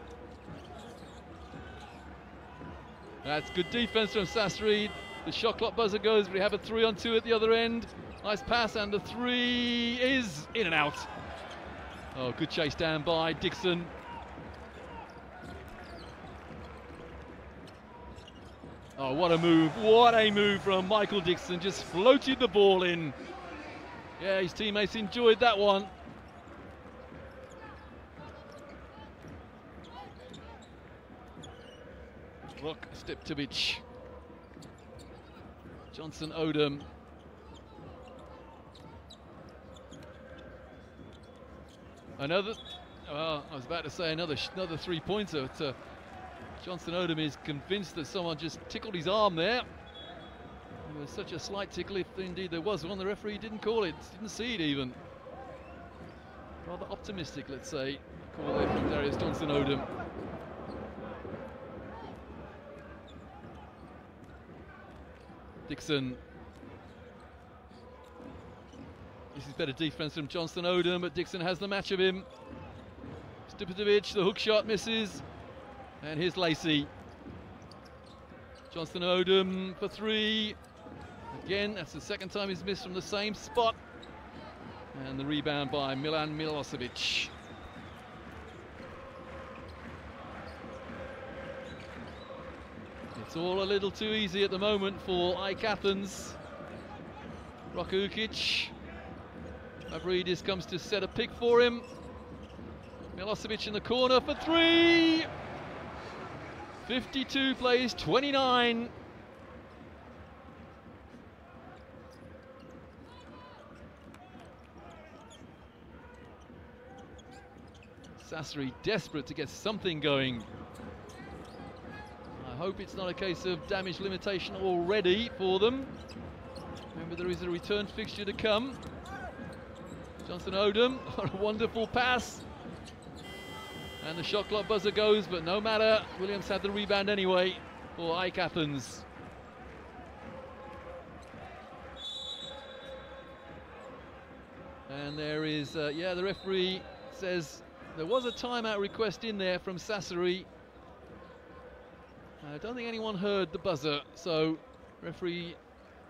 That's good defense from Sasari. The shot clock buzzer goes, but we have a 3-on-2 at the other end. Nice pass, and the 3 is in and out. Oh, good chase down by Dixon. Oh, what a move from Michael Dixon. Just floated the ball in. Yeah, his teammates enjoyed that one. Rock Steptovic. Johnson Odom. Another, I was about to say another 3-pointer. Johnson Odom is convinced that someone just tickled his arm there. It was such a slight tickle, if indeed there was one. The referee didn't call it, didn't see it even. Rather optimistic, let's say, call there from Darius Johnson Odom. Dixon. This is better defense from Johnson Odom, but Dixon has the match of him. Steptovic, the hook shot misses. And here's Lacey. Johnson Odom for 3. Again, that's the second time he's missed from the same spot. And the rebound by Milan Milosevic. It's all a little too easy at the moment for Aik Athens. Roko Ukic. Mavridis comes to set a pick for him. Milosevic in the corner for 3. 52 plays 29. Sasari desperate to get something going. I hope it's not a case of damage limitation already for them. Remember, there is a return fixture to come. Johnson Odom, what a wonderful pass. And the shot clock buzzer goes, but no matter. Williams had the rebound anyway for Aik Athens. And there is, yeah, the referee says there was a timeout request in there from Sasari. I don't think anyone heard the buzzer, so referee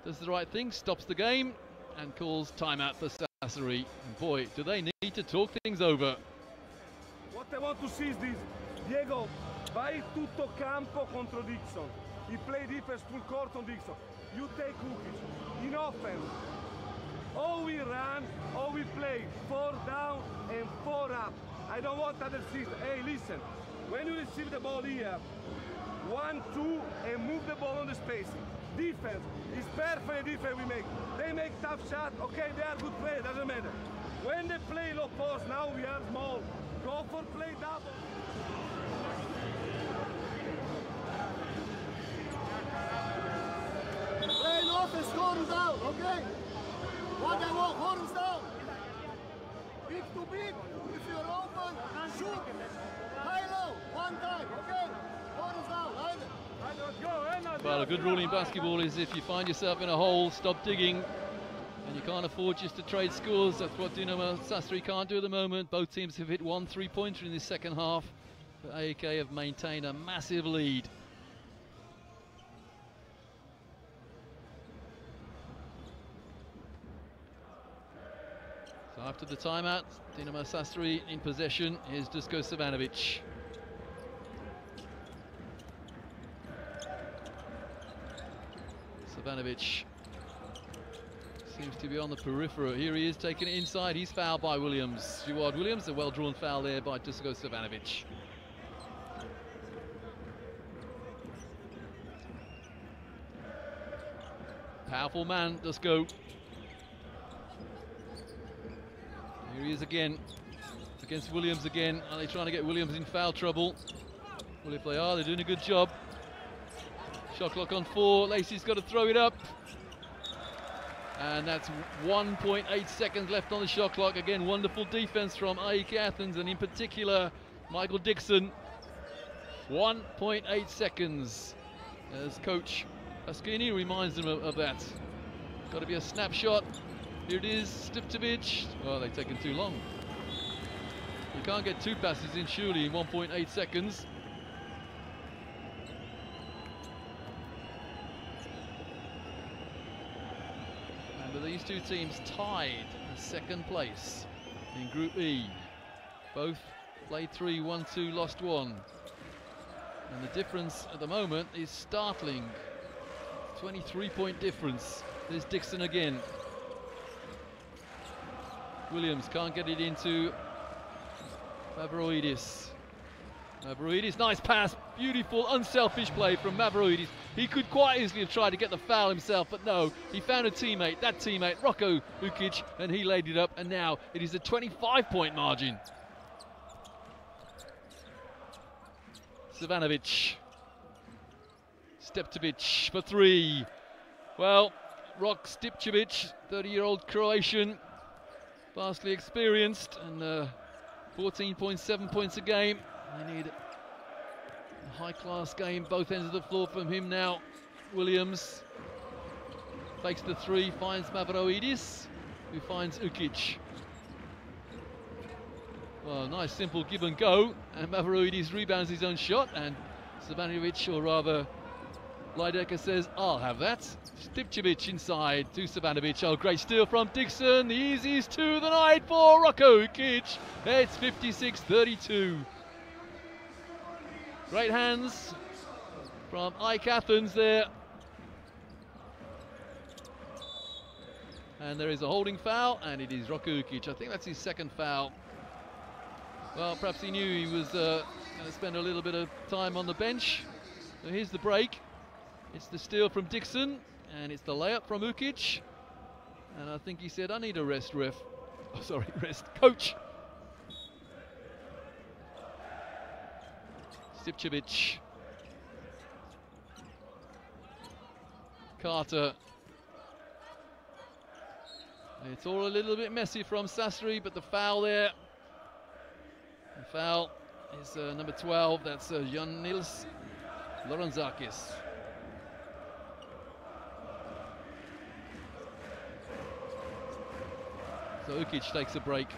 does the right thing, stops the game and calls timeout for Sasari. And boy, do they need to talk things over. What I want to see is this. Diego, vai tutto campo contro Dixon. He play defense full court on Dixon. You take Ukic. In offense, or we run, or we play 4 down and 4 up. I don't want other things. Hey, listen. When you receive the ball here, 1, 2, and move the ball on the spacing. Defense is perfect defense we make. They make tough shots. Okay, they are good players, doesn't matter. When they play low post, now we are small. Go for play double. Play in offense, horns down, okay? What I want, horns down. Big to big, if you're open, shoot. High low, 1 time, okay? Horns down, either. Well, a good rule in basketball is if you find yourself in a hole, stop digging. And you can't afford just to trade scores. That's what Dinamo Sasari can't do at the moment. Both teams have hit 1 3-pointer in this second half. But Aik have maintained a massive lead. So after the timeout, Dinamo Sasari in possession. Here's Dusko Savanovic. Savanovic seems to be on the periphery. Here he is taking it inside. He's fouled by Williams. Stuart Williams, a well-drawn foul there by Dusko Savanovic. Powerful man, Dusko. Here he is again, against Williams again. Are they trying to get Williams in foul trouble? Well, if they are, they're doing a good job. Shot clock on 4. Lacey's got to throw it up. And that's 1.8 seconds left on the shot clock. Again, wonderful defense from Aik Athens, and in particular, Michael Dixon. 1.8 seconds, as coach Askini reminds them of that. Got to be a snapshot. Here it is, Stipčević. Well, they've taken too long. You can't get two passes in surely in 1.8 seconds. These two teams tied in second place in Group E. Both played 3, 1-2, lost 1. And the difference at the moment is startling. 23-point difference. There's Dixon again. Williams can't get it into Mavroidis. Mavroidis, nice pass, beautiful, unselfish play from Mavroidis. He could quite easily have tried to get the foul himself, but no, he found a teammate, that teammate, Roko Ukic, and he laid it up, and now it is a 25-point margin. Savanovic. Stipčević for 3. Well, Rok Stipčević, 30-year-old Croatian, vastly experienced, and 14.7 points a game. They need a high-class game, both ends of the floor from him now. Williams fakes the 3, finds Mavroidis, who finds Ukic. Well, nice simple give and go, and Mavroidis rebounds his own shot, and Savanovic, or rather Lidecker, says, I'll have that. Stipčević inside to Savanovic. Oh, great steal from Dixon. The easiest 2 of the night for Roko Ukic. It's 56-32. Great hands from Aik Athens there. And there is a holding foul, and it is Roko Ukic. I think that's his second foul. Well, perhaps he knew he was going to spend a little bit of time on the bench. So here's the break. It's the steal from Dixon, and it's the layup from Ukic. And I think he said, I need a rest, ref. Oh, sorry, rest, coach. Stipčević. Carter. It's all a little bit messy from Sasari, but the foul there. The foul is number 12. That's Jan-Nils Lorenzakis. So Ukic takes a break.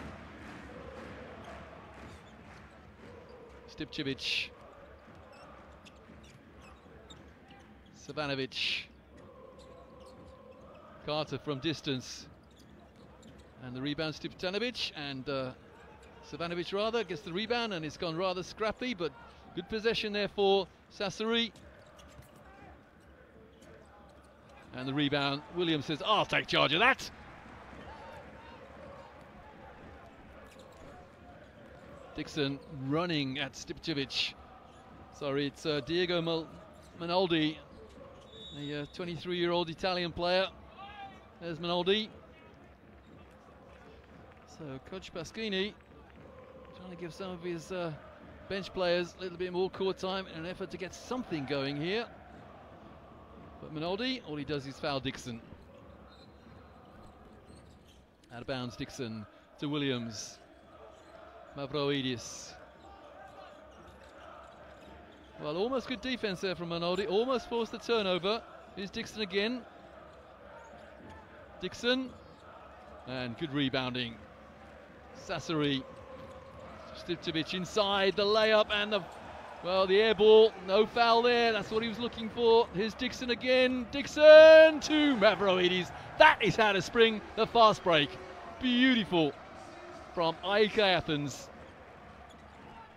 Stipčević. Savanovic. Carter from distance. And the rebound, Stipčanovic, and Savanovic rather gets the rebound, and it's gone rather scrappy, but good possession there for Sasari. And the rebound, Williams says, I'll take charge of that. Dixon running at Stipčević. Sorry, it's Diego Minoldi, a 23-year-old Italian player. There's Minoldi. So Coach Pasquini trying to give some of his bench players a little bit more court time in an effort to get something going here. But Minoldi, all he does is foul Dixon. Out of bounds, Dixon to Williams. Mavroidis. Well, almost good defense there from Minoldi. Almost forced the turnover. Here's Dixon again. Dixon. And good rebounding. Sasari. Stipčević inside, the layup and the air ball. No foul there, that's what he was looking for. Here's Dixon again. Dixon to Mavroidis. That is how to spring the fast break. Beautiful from Aik Athens.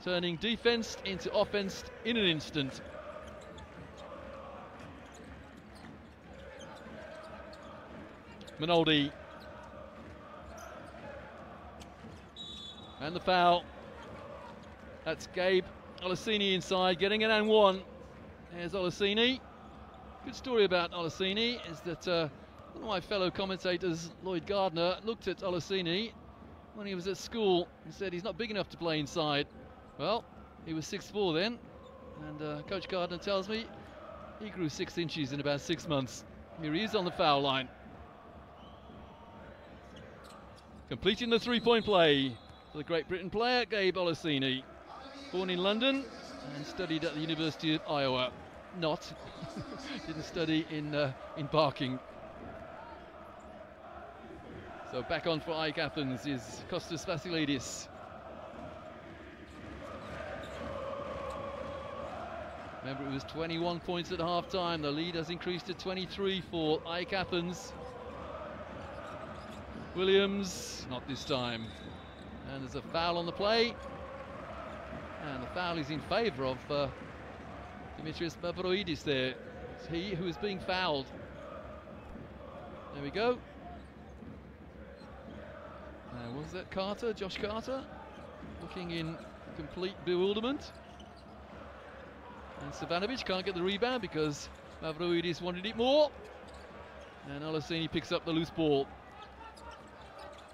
Turning defense into offense in an instant. Minoldi. And the foul. That's Gabe Olaseni inside, getting an and one. There's Olaseni. Good story about Olaseni is that one of my fellow commentators, Lloyd Gardner, looked at Olaseni when he was at school and said he's not big enough to play inside. Well, he was 6'4" then, and Coach Gardner tells me he grew 6 inches in about 6 months. Here he is on the foul line. Completing the three-point play for the Great Britain player, Gabe Olaseni. Born in London and studied at the University of Iowa. Didn't study in Barking. So back on for Aik Athens is Kostas Vasilidis. Remember, it was 21 points at half-time. The lead has increased to 23 for Aik Athens. Williams, not this time. And there's a foul on the play. And the foul is in favour of Dimitrios Mavroidis there. It's he who is being fouled. There we go. Was that Carter, Josh Carter? Looking in complete bewilderment. And Savanovic can't get the rebound because Mavroidis wanted it more. And Olaseni picks up the loose ball.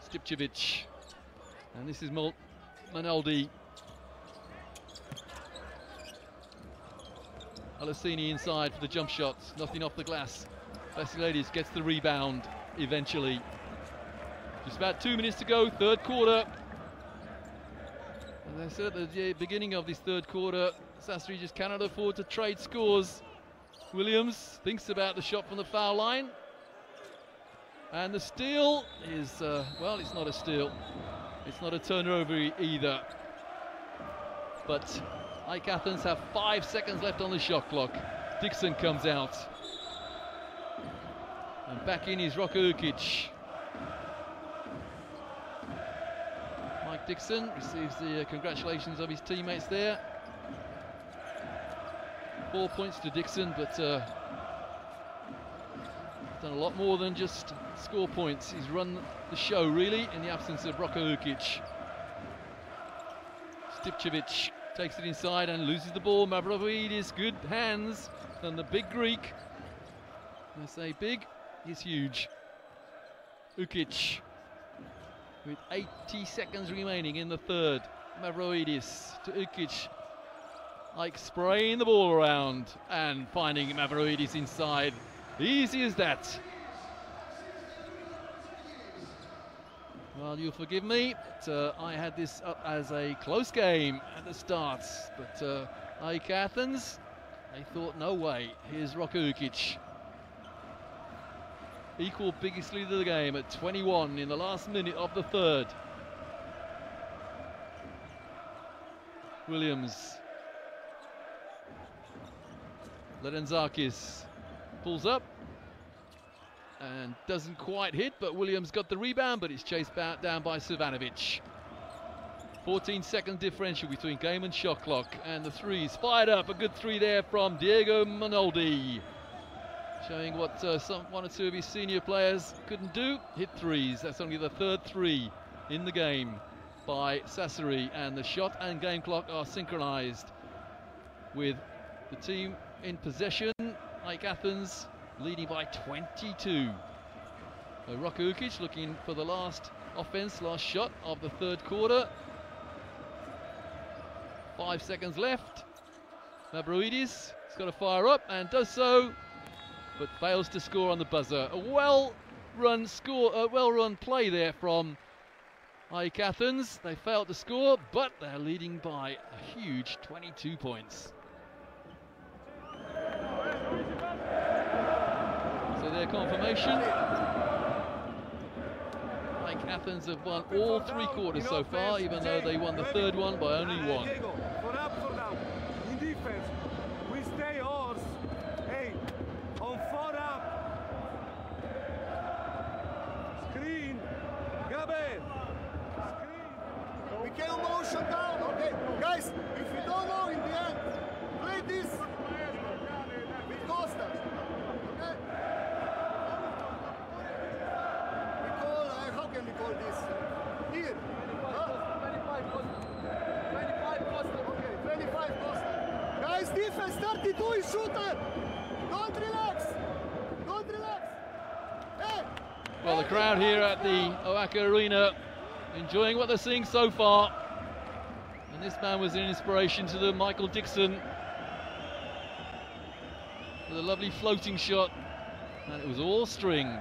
Stipcevic. And this is Manaldi. Olaseni inside for the jump shot. Nothing off the glass. Vasilidis gets the rebound eventually. Just about 2 minutes to go, third quarter. As I said at the beginning of this third quarter, Sasri just cannot afford to trade scores. Williams thinks about the shot from the foul line. And the steal is, well, it's not a steal. It's not a turnover either. But Aik Athens have 5 seconds left on the shot clock. Dixon comes out. And back in is Roko Ukic. Mike Dixon receives the congratulations of his teammates there. 4 points to Dixon, but done a lot more than just score points. He's run the show, really, in the absence of Roko Ukic. Stipcevic takes it inside and loses the ball. Mavroidis, good hands, and the big Greek. When I say big, he's huge. Ukic. With 80 seconds remaining in the third. Mavroidis to Ukic. Like spraying the ball around and finding Mavroidis inside. Easy as that. Well, you'll forgive me, but I had this up as a close game at the start. But Aik Athens, they thought, no way. Here's Roko Ukic. Equal biggest lead of the game at 21 in the last minute of the third. Williams. Ledenzakis pulls up and doesn't quite hit, but Williams got the rebound, but it's chased down by Savanovic. 14-second differential between game and shot clock, and the three's fired up. A good three there from Diego Manaldi. Showing what one or two of his senior players couldn't do. Hit threes. That's only the third three in the game by Sasari, and the shot and game clock are synchronized with the team in possession. Aik Athens leading by 22. Roko Ukic looking for the last shot of the third quarter. 5 seconds left. Mavroidis has got to fire up and does so, but fails to score on the buzzer. A well-run play there from Aik Athens. They failed to score, but they're leading by a huge 22 points. So their confirmation. Aik Athens have won all 3 quarters so far, even though they won the third one by only 1. In defense, we stay horse. Hey, on 4 up. Screen. Gabe. Screen. We can motion down, okay? Guys, if you don't know in the end, play this with Costa. Okay? We call, how can we call this? Here. Huh? 25 Costa. 25 Costa. Okay, 25 Costa. Guys, defense 32 is shooter. Don't relax. Don't relax. Hey. Well, the crowd here at the Aik Arena enjoying what they're seeing so far. And this man was an inspiration to them, Michael Dixon. With a lovely floating shot. And it was all string.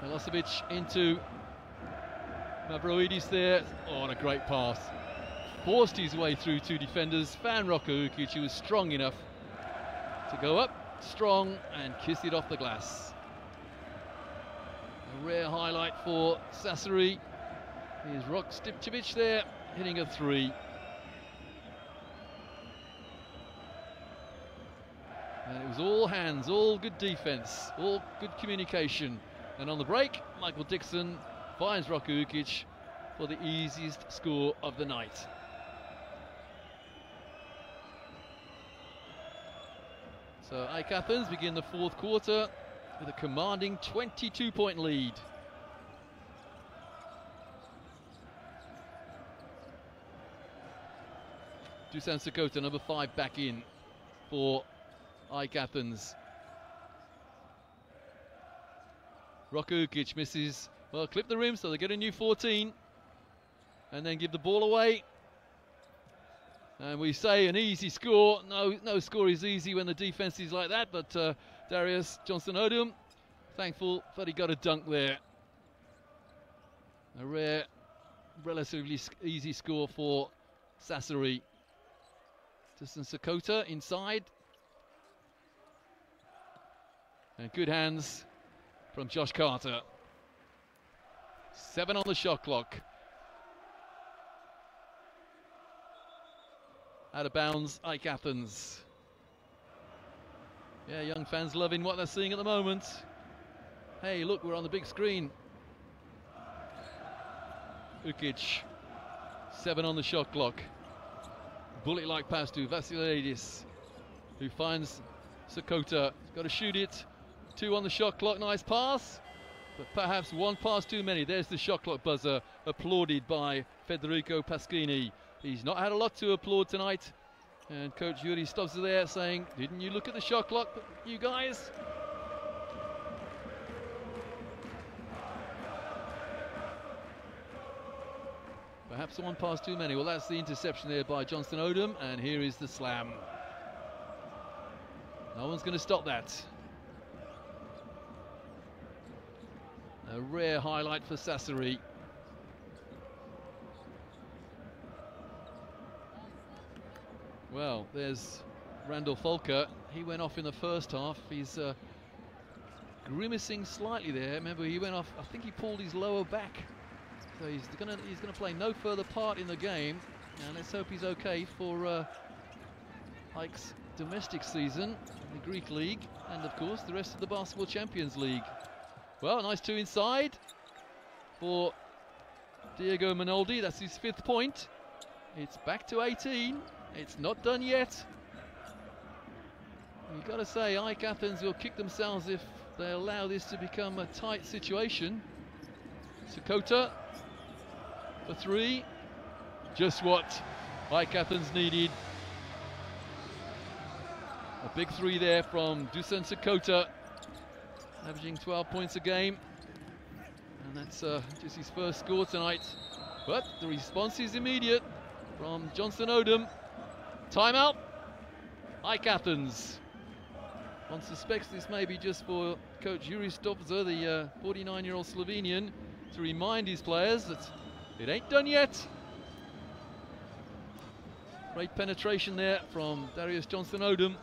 Milosevic into Mavroidis there. Oh, and a great pass. Forced his way through two defenders. Found Roko Ukic, who was strong enough to go up strong and kiss it off the glass. A rare highlight for Sasari. Here's Rok Stipčević there, hitting a three. And it was all hands, all good defense, all good communication. And on the break, Michael Dixon finds Roko Ukic for the easiest score of the night. So Aik Athens begin the fourth quarter with a commanding 22-point lead. Dusan Sakota, number 5, back in for Aik Athens. Roko Ukic misses, well, clip the rim, so they get a new 14 and then give the ball away. And we say an easy score. No score is easy when the defense is like that, but Darius Johnson-Odom, thankful that he got a dunk there. A rare, relatively easy score for Sasari. Dusan Sakota inside. And good hands from Josh Carter. 7 on the shot clock. Out of bounds, Aik Athens. Yeah, young fans loving what they're seeing at the moment. Hey, look, we're on the big screen. Ukic, 7 on the shot clock. Bullet-like pass to Vasilidis, who finds Sakota. He's got to shoot it. 2 on the shot clock, nice pass. But perhaps one pass too many. There's the shot clock buzzer, applauded by Federico Paschini. He's not had a lot to applaud tonight. And Coach Yuri Stobza there saying, didn't you look at the shot clock, you guys? Perhaps one pass too many. Well, that's the interception there by Johnson-Odom, and here is the slam. No one's going to stop that. A rare highlight for Sasari. Well, there's Randall Folker. He went off in the first half. He's grimacing slightly there. Remember, he went off, I think he pulled his lower back. So he's gonna play no further part in the game. And let's hope he's okay for Aik's domestic season in the Greek League, and of course the rest of the Basketball Champions League. Well, nice 2 inside for Diego Minoldi. That's his 5th point. It's back to 18. It's not done yet. You've got to say, Aik Athens will kick themselves if they allow this to become a tight situation. Sakota for 3. Just what Aik Athens needed. A big 3 there from Dusan Sakota, averaging 12 points a game. And that's just his first score tonight. But the response is immediate from Johnson-Odom. Timeout, Aik Athens. One suspects this may be just for Coach Yuri Stobza, the 49-year-old Slovenian, to remind his players that it ain't done yet. Great penetration there from Darius Johnson-Odom.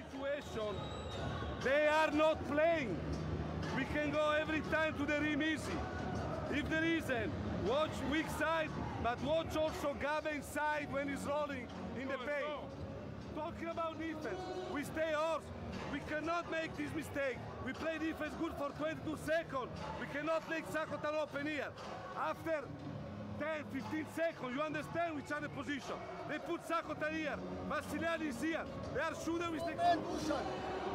Situation, they are not playing. We can go every time to the rim easy. If there isn't, watch weak side, but watch also Gava inside when he's rolling in the paint. Talking about defense, we stay off. We cannot make this mistake. We play defense good for 22 seconds. We cannot make Sakota open here. After 10, 15 seconds, you understand which are the position. They put Sakota here, Vassiliadis is here. They are shooting with the...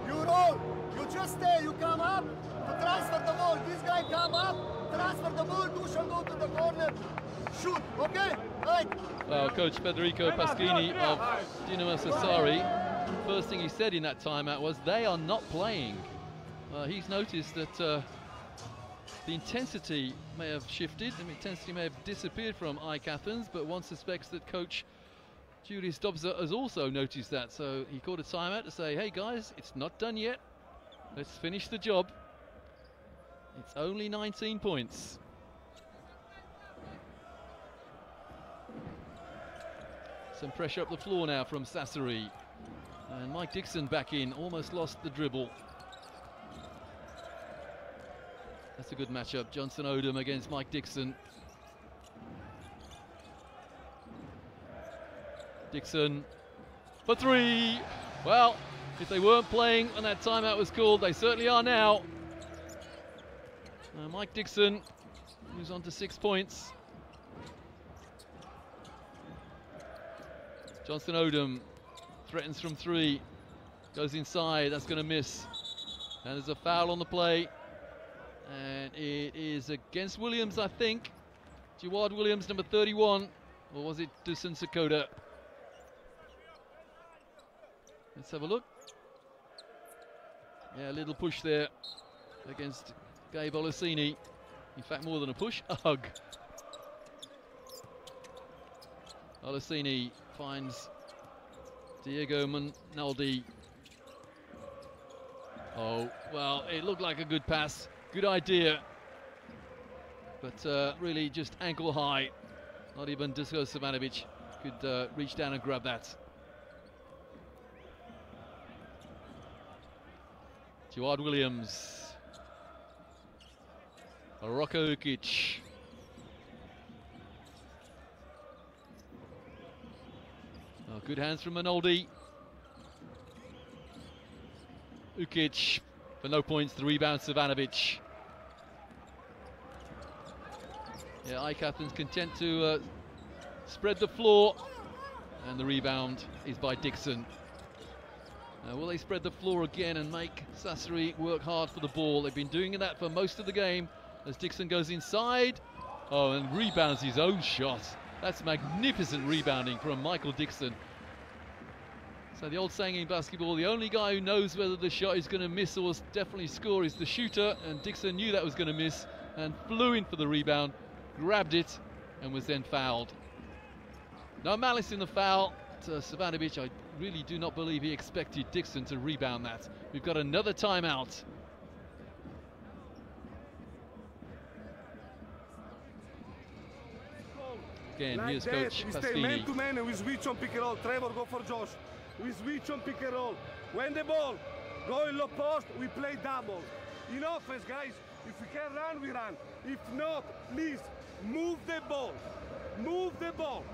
You roll, you just stay, you come up to transfer the ball. This guy come up, transfer the ball, Dusan go to the corner, shoot, okay? Right. Well, Coach Federico Paschini of Dinamo Sassari, first thing he said in that timeout was they are not playing. He's noticed that the intensity may have shifted, the intensity may have disappeared from Aik Athens, but one suspects that Coach Yuri Stobza has also noticed that, so he called a timeout to say, hey guys, it's not done yet. Let's finish the job. It's only 19 points. Some pressure up the floor now from Sasari. And Mike Dixon back in, almost lost the dribble. That's a good matchup. Johnson Odom against Mike Dixon. Dixon for three. Well, if they weren't playing when that timeout was called, they certainly are now. Mike Dixon moves on to 6 points. Johnson Odom threatens from three, goes inside, that's going to miss. And there's a foul on the play. And it is against Williams, I think. Jawad Williams, number 31. Or was it Dusan Sakota? Let's have a look. Yeah, a little push there against Gabe Olaseni. In fact, more than a push, a hug. Olaseni finds Diego Manaldi. Oh, well, it looked like a good pass. Good idea. But really just ankle high. Not even Dusko Savanovic could reach down and grab that. Jawad Williams. Rocco Ukic. Oh, good hands from Manoldi. Ukic for no points. The rebound, Savanovic. Yeah, Aik Athens content to spread the floor. And the rebound is by Dixon. Will they spread the floor again and make Sasari work hard for the ball? They've been doing that for most of the game as Dixon goes inside. Oh, and rebounds his own shot. That's magnificent rebounding from Michael Dixon. So the old saying in basketball, the only guy who knows whether the shot is going to miss or definitely score is the shooter, and Dixon knew that was going to miss and flew in for the rebound, grabbed it, and was then fouled. No malice in the foul to Savanovic. I really do not believe he expected Dixon to rebound that. We've got another timeout. Again, like here's that. Coach We Pasquini. stay man to man and we switch on pick and roll. Trevor, go for Josh. We switch on pick and roll. When the ball go in low post, we play double. In offense, guys, if we can run, we run. If not, please move the ball. Move the ball.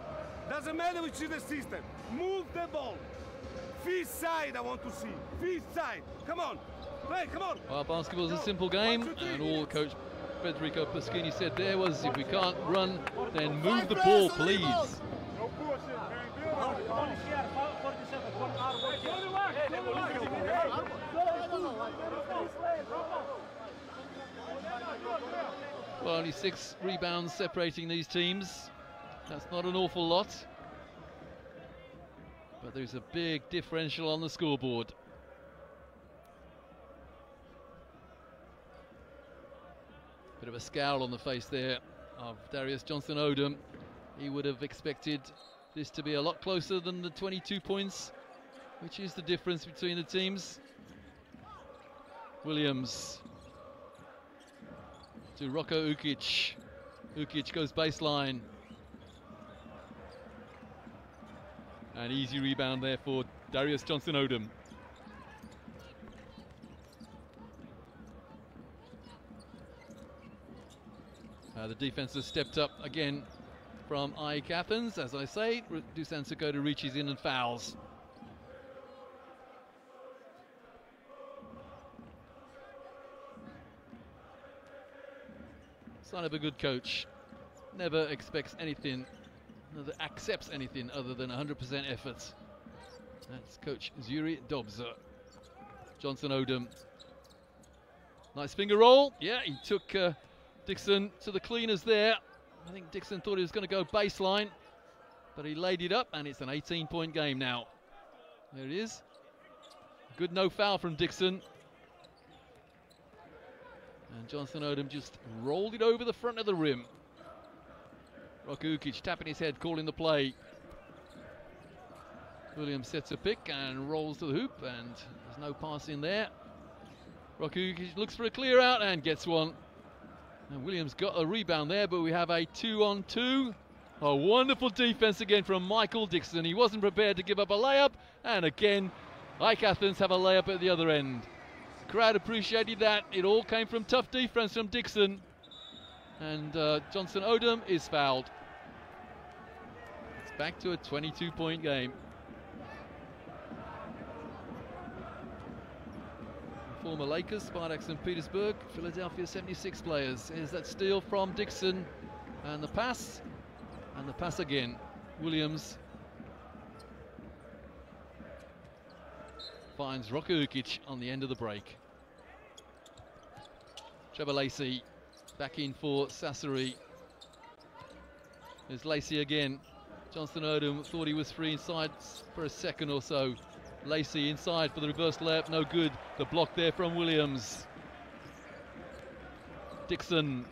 Doesn't matter which is the system. Move the ball. Fifth side, I want to see. Fifth side. Come on. Play, come on. Well, basketball is a simple game, and all Coach Federico Pasquini said there was, if we can't run, then move the ball, please. Well, only 6 rebounds separating these teams. That's not an awful lot. But there's a big differential on the scoreboard. Bit of a scowl on the face there of Darius Johnson-Odom. He would have expected this to be a lot closer than the 22 points, which is the difference between the teams. Williams to Rocco Ukic. Ukic goes baseline. An easy rebound there for Darius Johnson-Odom. The defense has stepped up again from Aik Athens. As I say, Dusan Sakota reaches in and fouls. Sign of a good coach. Never expects anything, never accepts anything other than 100% effort. That's Coach Zuri Dobza. Johnson-Odom. Nice finger roll. Yeah, he took Dixon to the cleaners there. I think Dixon thought he was going to go baseline, but he laid it up, and it's an 18-point game now. There it is. Good no foul from Dixon. And Johnson-Odom just rolled it over the front of the rim. Rocco Ukic tapping his head, calling the play. Williams sets a pick and rolls to the hoop, and there's no pass in there. Rokukic looks for a clear out and gets one. And Williams got a rebound there, but we have a 2-on-2. A wonderful defense again from Michael Dixon. He wasn't prepared to give up a layup, and again, Aik Athens have a layup at the other end. The crowd appreciated that. It all came from tough defense from Dixon. And Johnson Odom is fouled. It's back to a 22-point game. Former Lakers, Spartaks and Petersburg, Philadelphia 76 players. Here's that steal from Dixon, and the pass again. Williams finds Rokukic on the end of the break. Trevor Lacey back in for Sasari. There's Lacey again. Johnston Odom thought he was free inside for a second or so. Lacey inside for the reverse layup, no good. The block there from Williams. Dixon.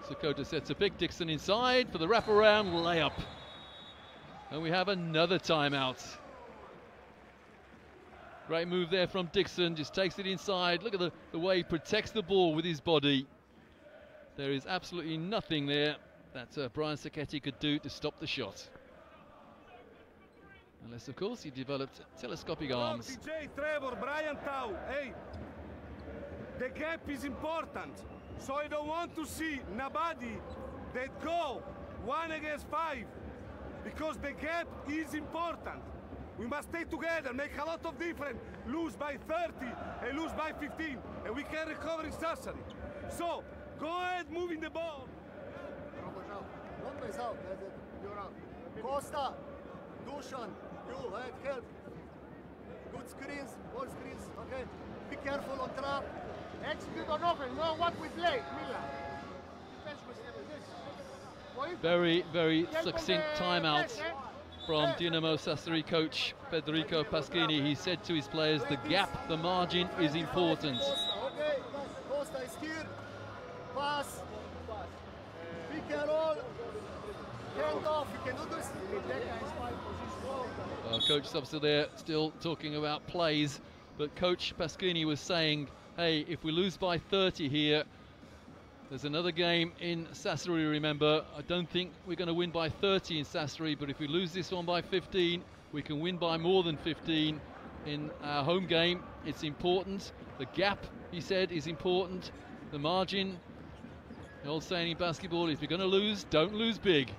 Sakota sets a pick. Dixon inside for the wraparound layup. And we have another timeout. Great move there from Dixon, just takes it inside. Look at the way he protects the ball with his body. There is absolutely nothing there that Brian Sacchetti could do to stop the shot. Unless, of course, he developed telescopic arms. TJ, Trevor, Brian Tau, hey, the gap is important. So I don't want to see nobody that go 1 against 5, because the gap is important. We must stay together, make a lot of difference, lose by 30 and lose by 15, and we can recover in Sassari. So, go ahead moving the ball. One is out, that's it. You're out. Costa, Dusan, you, head, help. Good screens, more screens, okay? Be careful on trap. Execute on offense, know what we play, Milan. Very, very succinct timeout from Dinamo Sassari coach Federico Paschini. He said to his players, the gap, the margin is important. Okay, Costa is here. Pass. Pick and roll. Hand off, you can do this. Coach Subster there still talking about plays, but Coach Paschini was saying, hey, if we lose by 30 here, there's another game in Sassari, remember. I don't think we're going to win by 30 in Sassari, but if we lose this one by 15, we can win by more than 15 in our home game. It's important. The gap, he said, is important. The margin, the old saying in basketball, if you're going to lose, don't lose big.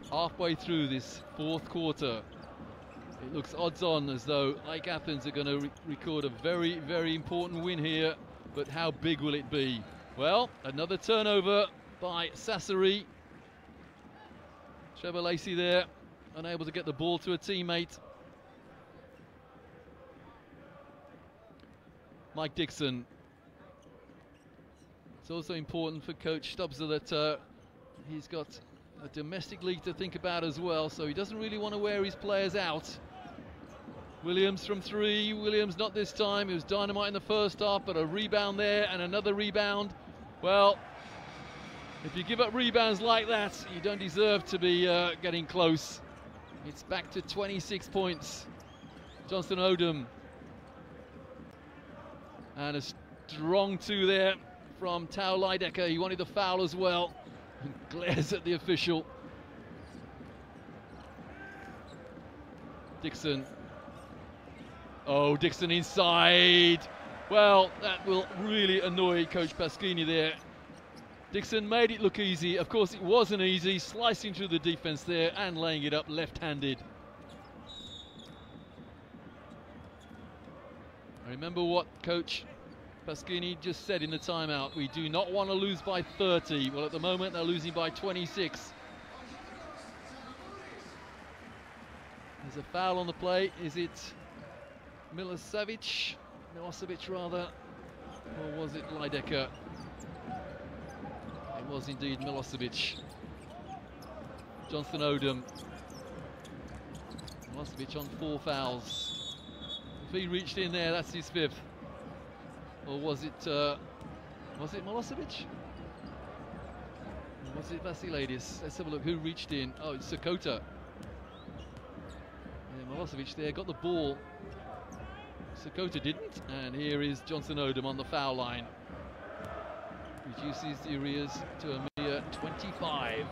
Halfway through this fourth quarter, it looks odds-on as though Aik Athens are going to record a very, very important win here. But how big will it be? Well, another turnover by Sassari. Trevor Lacey there, unable to get the ball to a teammate. Mike Dixon. It's also important for Coach Stubbser that he's got a domestic league to think about as well, so he doesn't really want to wear his players out. Williams from 3, Williams not this time, he was dynamite in the first half, but a rebound there and another rebound. Well, if you give up rebounds like that, you don't deserve to be getting close. It's back to 26 points. Johnston Odom. And a strong 2 there from Tau Leidecker. He wanted the foul as well, and glares at the official. Dixon. Oh, Dixon inside. Well, that will really annoy Coach Paschini there. Dixon made it look easy. Of course, it wasn't easy, slicing through the defense there and laying it up left-handed. Remember what Coach Paschini just said in the timeout. We do not want to lose by 30. Well, at the moment, they're losing by 26. There's a foul on the play. Is it Milosevic rather, or was it Leidecker? It was indeed Milosevic. Johnston Odom. Milosevic on 4 fouls. If he reached in there, that's his 5th. Or was it Milosevic? Or was it Vasilidis? Let's have a look who reached in. Oh, it's Sakota. Yeah, Milosevic there got the ball. Sakota didn't, and here is Johnson Odom on the foul line. Reduces the arrears to a mere 25.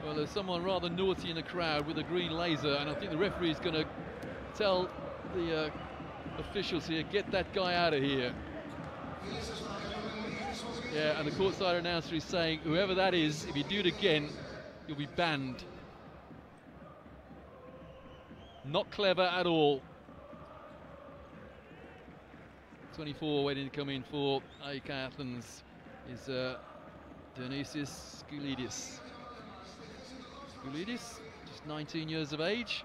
Well, there's someone rather naughty in the crowd with a green laser, and I think the referee is going to tell the officials here, get that guy out of here. Yeah, and the courtside announcer is saying, whoever that is, if you do it again, you'll be banned. Not clever at all. 24 waiting to come in for Aik Athens is Dionysius Skoulidis. Skoulidis, just 19 years of age,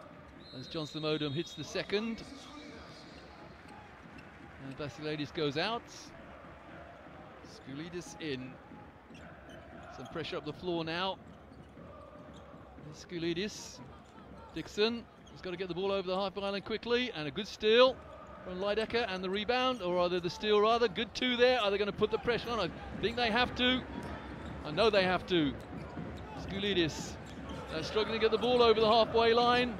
as Johnson Odom hits the second. And Vasilidis goes out. Skoulidis in. Some pressure up the floor now. Skoulidis. Dixon has got to get the ball over the half island quickly, and a good steal from Lidecker, and the rebound, or rather the steal rather. Good two there. Are they going to put the pressure on? I think they have to. I know they have to. Skoulidis struggling to get the ball over the halfway line.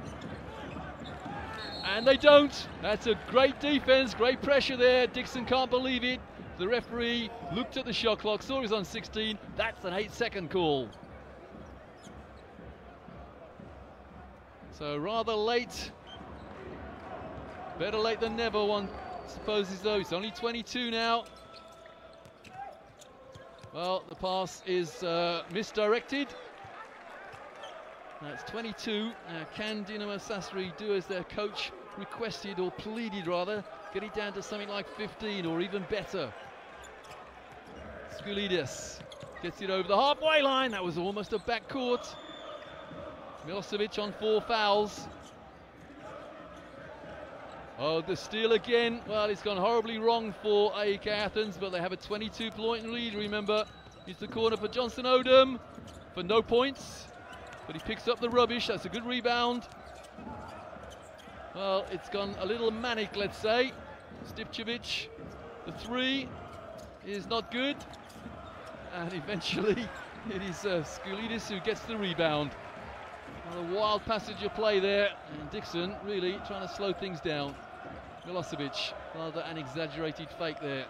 And they don't. That's a great defense, great pressure there. Dixon can't believe it. The referee looked at the shot clock, saw he was on 16. That's an 8-second call. So rather late. Better late than never, one supposes, though. It's only 22 now. Well, the pass is misdirected. That's 22. Can Aekk-Sasari do as their coach requested, or pleaded rather, get it down to something like 15 or even better? Skoulidis gets it over the halfway line. That was almost a backcourt. Milosevic on 4 fouls. Oh, the steal again. Well, it's gone horribly wrong for Aik Athens, but they have a 22-point lead. Remember, it's the corner for Johnson Odom for no points. But he picks up the rubbish. That's a good rebound. Well, it's gone a little manic, let's say. Stipčević, the 3 is not good. And eventually, it is Skoulidis who gets the rebound. Well, a wild passage of play there. And Dixon really trying to slow things down. Milosevic, rather an exaggerated fake there.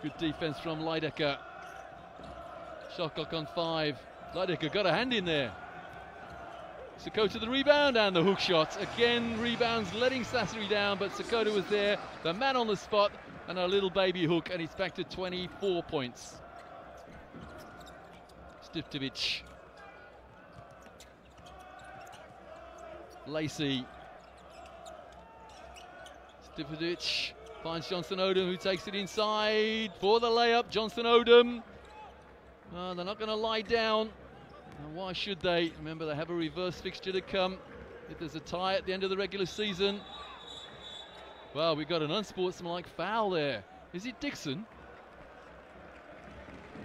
Good defense from Lidecker. Shot clock on 5. Lidecker got a hand in there. Sakota the rebound and the hook shot. Again, rebounds letting Sasari down, but Sakota was there, the man on the spot, and a little baby hook, and it's back to 24 points. Stipčević. Lacey. Stipčević finds Johnson Odom, who takes it inside for the layup. Johnson Odom. They're not going to lie down. And why should they? Remember, they have a reverse fixture to come if there's a tie at the end of the regular season. Well, we've got an unsportsmanlike foul there. Is it Dixon?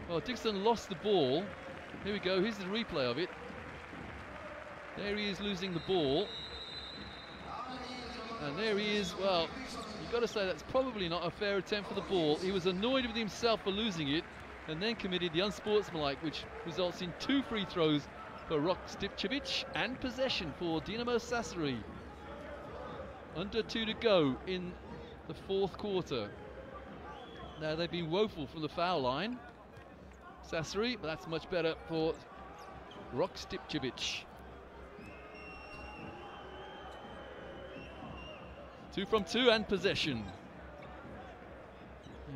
Well, Dixon lost the ball. Here we go. Here's the replay of it. There he is losing the ball. And there he is. Well, you've got to say that's probably not a fair attempt for the ball. He was annoyed with himself for losing it, and then committed the unsportsmanlike, which results in 2 free throws for Rok Stipčević and possession for Aekk-Sasari. Under 2 to go in the 4th quarter. Now they've been woeful from the foul line, Sasari, but that's much better for Rok Stipčević. 2 from 2 and possession.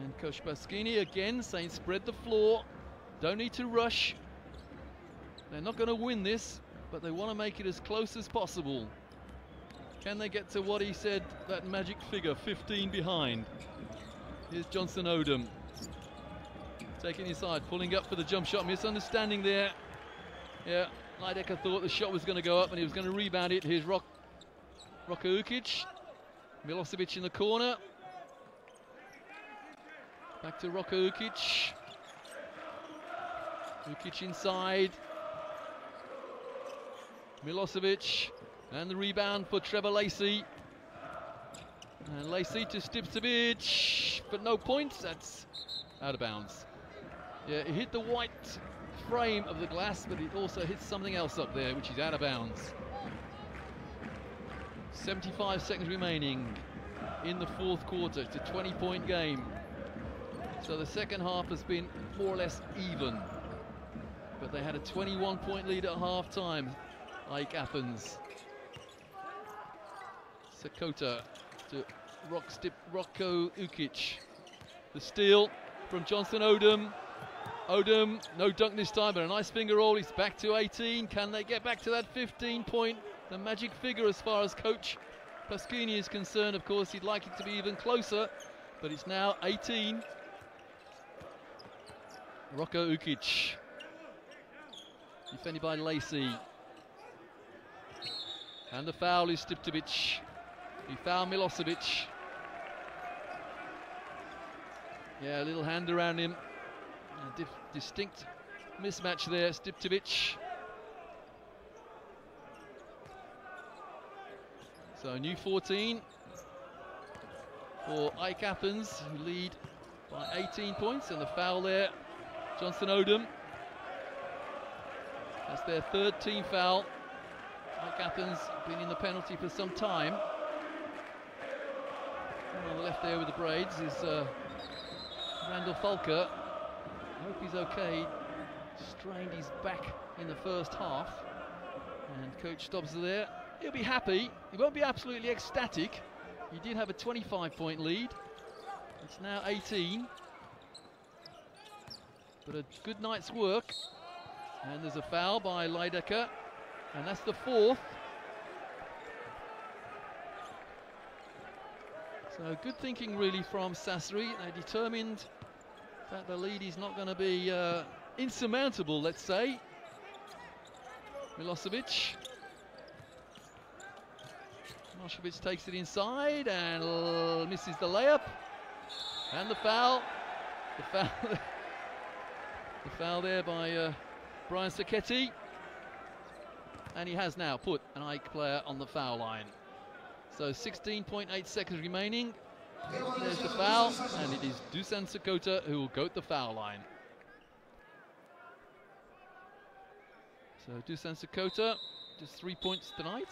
And Coach Baskini again saying spread the floor, don't need to rush. They're not going to win this, but they want to make it as close as possible. Can they get to what he said, that magic figure, 15 behind? Here's Johnson Odom. Taking inside, pulling up for the jump shot, misunderstanding there. Yeah, Lidecker thought the shot was going to go up and he was going to rebound it. Here's Aekk. Milosevic in the corner. Back to Aekk. Ukic inside. Milosevic. And the rebound for Trevor Lacey. And Lacey to Stipčević, but no points. That's out of bounds. Yeah, it hit the white frame of the glass, but it also hit something else up there, which is out of bounds. 75 seconds remaining in the fourth quarter. It's a 20-point game. So the second half has been more or less even. But they had a 21-point lead at half-time, Aik-Athens. Sakota to Rocco Ukic. The steal from Johnson Odom. Odom, no dunk this time, but a nice finger roll. He's back to 18. Can they get back to that 15-point, the magic figure as far as Coach Pasquini is concerned? Of course, he'd like it to be even closer, but it's now 18. Rocco Ukic. Defended by Lacey. And the foul is Stiptovic. He fouled Milosevic. Yeah, a little hand around him. A distinct mismatch there, Stiptovic. So a new 14 for Aik-Athens, who lead by 18 points, and the foul there, Johnson Odom. That's their third team foul. Aik-Athens been in the penalty for some time. And on the left there with the braids is Randall Falker. I hope he's okay. Strained his back in the first half. And Coach Stobbs there. He'll be happy. He won't be absolutely ecstatic. He did have a 25-point lead. It's now 18. But a good night's work. And there's a foul by Leidecker. And that's the fourth. So good thinking really from Sasari. They're determined that the lead is not going to be insurmountable, let's say. Milosevic. Milosevic takes it inside and misses the layup. And the foul. The foul there by Brian Sacchetti. And he has now put an Aik player on the foul line. So 16.8 seconds remaining. There's the foul, and it is Dusan Sakota who will go at the foul line. So Dusan Sakota, just 3 points tonight.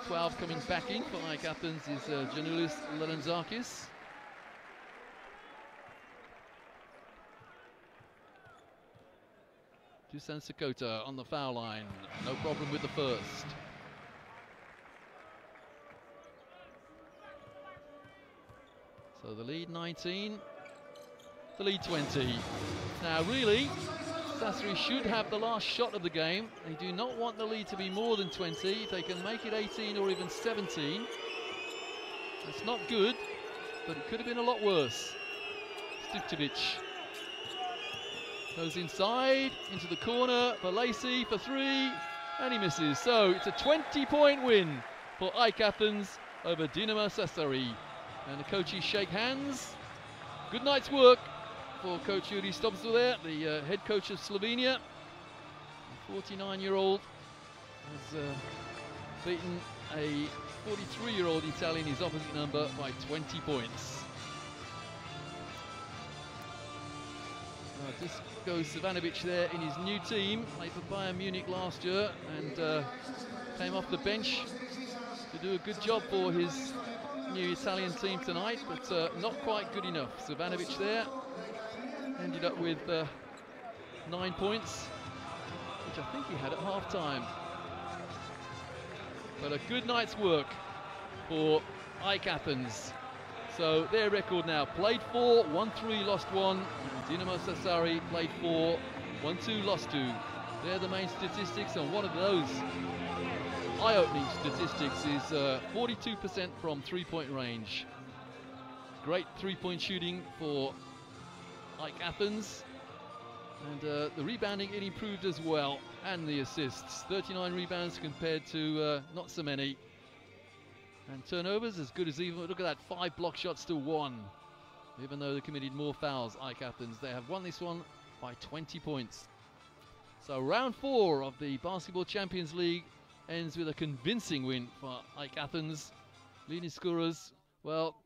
12 coming back in for Aik-Athens is Janulis Lelanzakis. Dusan Sakota on the foul line, no problem with the first. So the lead 19, the lead 20. Now really, Sasari should have the last shot of the game. They do not want the lead to be more than 20. If they can make it 18 or even 17, that's not good, but it could have been a lot worse. Stiptovic goes inside, into the corner for Lacey for three, and he misses. So it's a 20-point win for Aik-Athens over Dinamo Sasari. And the coaches shake hands. Good night's work for Coach Yuri Stobsel there, the head coach of Slovenia. The 49-year-old has beaten a 43-year-old Italian, his opposite number, by 20 points. This goes Savanovic there in his new team, played for Bayern Munich last year and came off the bench to do a good job for his new Italian team tonight, but not quite good enough. Savanovic there ended up with 9 points, which I think he had at half-time. But a good night's work for Aik-Athens. So their record now, played 4, won 3, lost 1. And Dinamo Sasari played 4, won 2, lost 2. They're the main statistics, and one of those eye-opening statistics is 42% from three-point range. Great three-point shooting for Aik-Athens. And the rebounding, it improved as well, and the assists. 39 rebounds compared to not so many. And turnovers as good as even. Look at that, 5 block shots to 1. Even though they committed more fouls, Aik-Athens, they have won this one by 20 points. So round 4 of the Basketball Champions League ends with a convincing win for Aik-Athens. Leading scorers, well,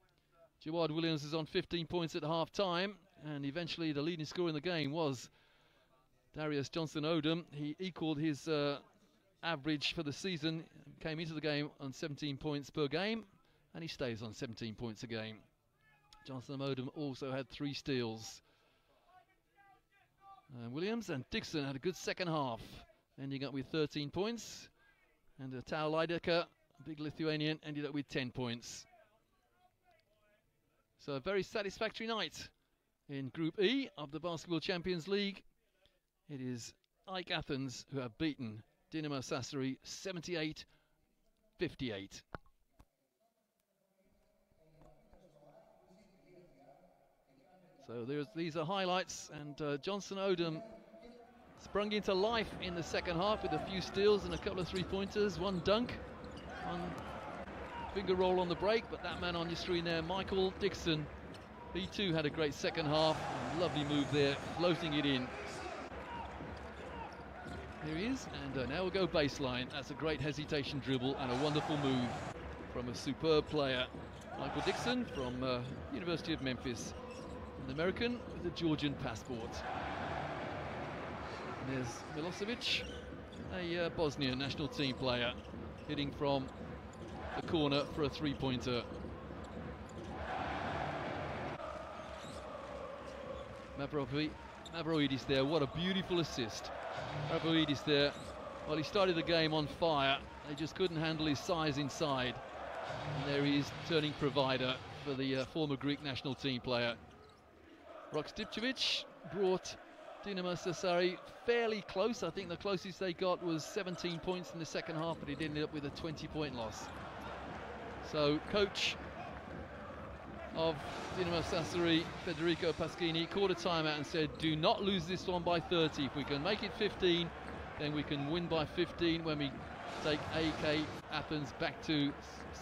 Jawad Williams is on 15 points at half-time. and eventually the leading scorer in the game was Darius Johnson-Odom. He equalled his average for the season, came into the game on 17 points per game, and he stays on 17 points a game. Johnson-Odom also had 3 steals. Williams and Dixon had a good second half, ending up with 13 points. And Tau Leidecker, big Lithuanian, ended up with 10 points. So a very satisfactory night in Group E of the Basketball Champions League. It is Aik Athens who have beaten Dinamo Sasari 78-58. So these are highlights, and Johnson-Odom sprung into life in the second half with a few steals and a couple of 3-pointers, 1 dunk, 1 finger roll on the break, but that man on your screen there, Michael Dixon, he too had a great second half. Lovely move there, floating it in. Here he is, and now we'll go baseline. That's a great hesitation dribble and a wonderful move from a superb player. Michael Dixon from University of Memphis, an American with a Georgian passport. And there's Milosevic, a Bosnian national team player, hitting from the corner for a 3-pointer. Mavroidis there, what a beautiful assist. Mavroidis there, well, he started the game on fire. They just couldn't handle his size inside. And there he is, turning provider for the former Greek national team player. Rok Stipčević brought Dinamo Sasari fairly close. I think the closest they got was 17 points in the second half, but it ended up with a 20-point loss. So coach of Dinamo Sasari, Federico Paschini, called a timeout and said, do not lose this one by 30. If we can make it 15, then we can win by 15 when we take Aik Athens back to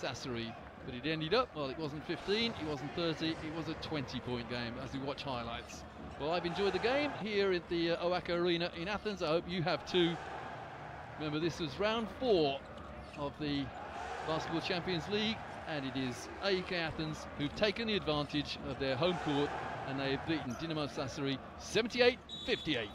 Sasari. But it ended up, well, it wasn't 15, it wasn't 30, it was a 20-point game as we watch highlights. Well, I've enjoyed the game here at the Aecka Arena in Athens. I hope you have too. Remember, this was round 4 of the Basketball Champions League, and it is Aik Athens who've taken the advantage of their home court, and they have beaten Dinamo Sasari 78-58.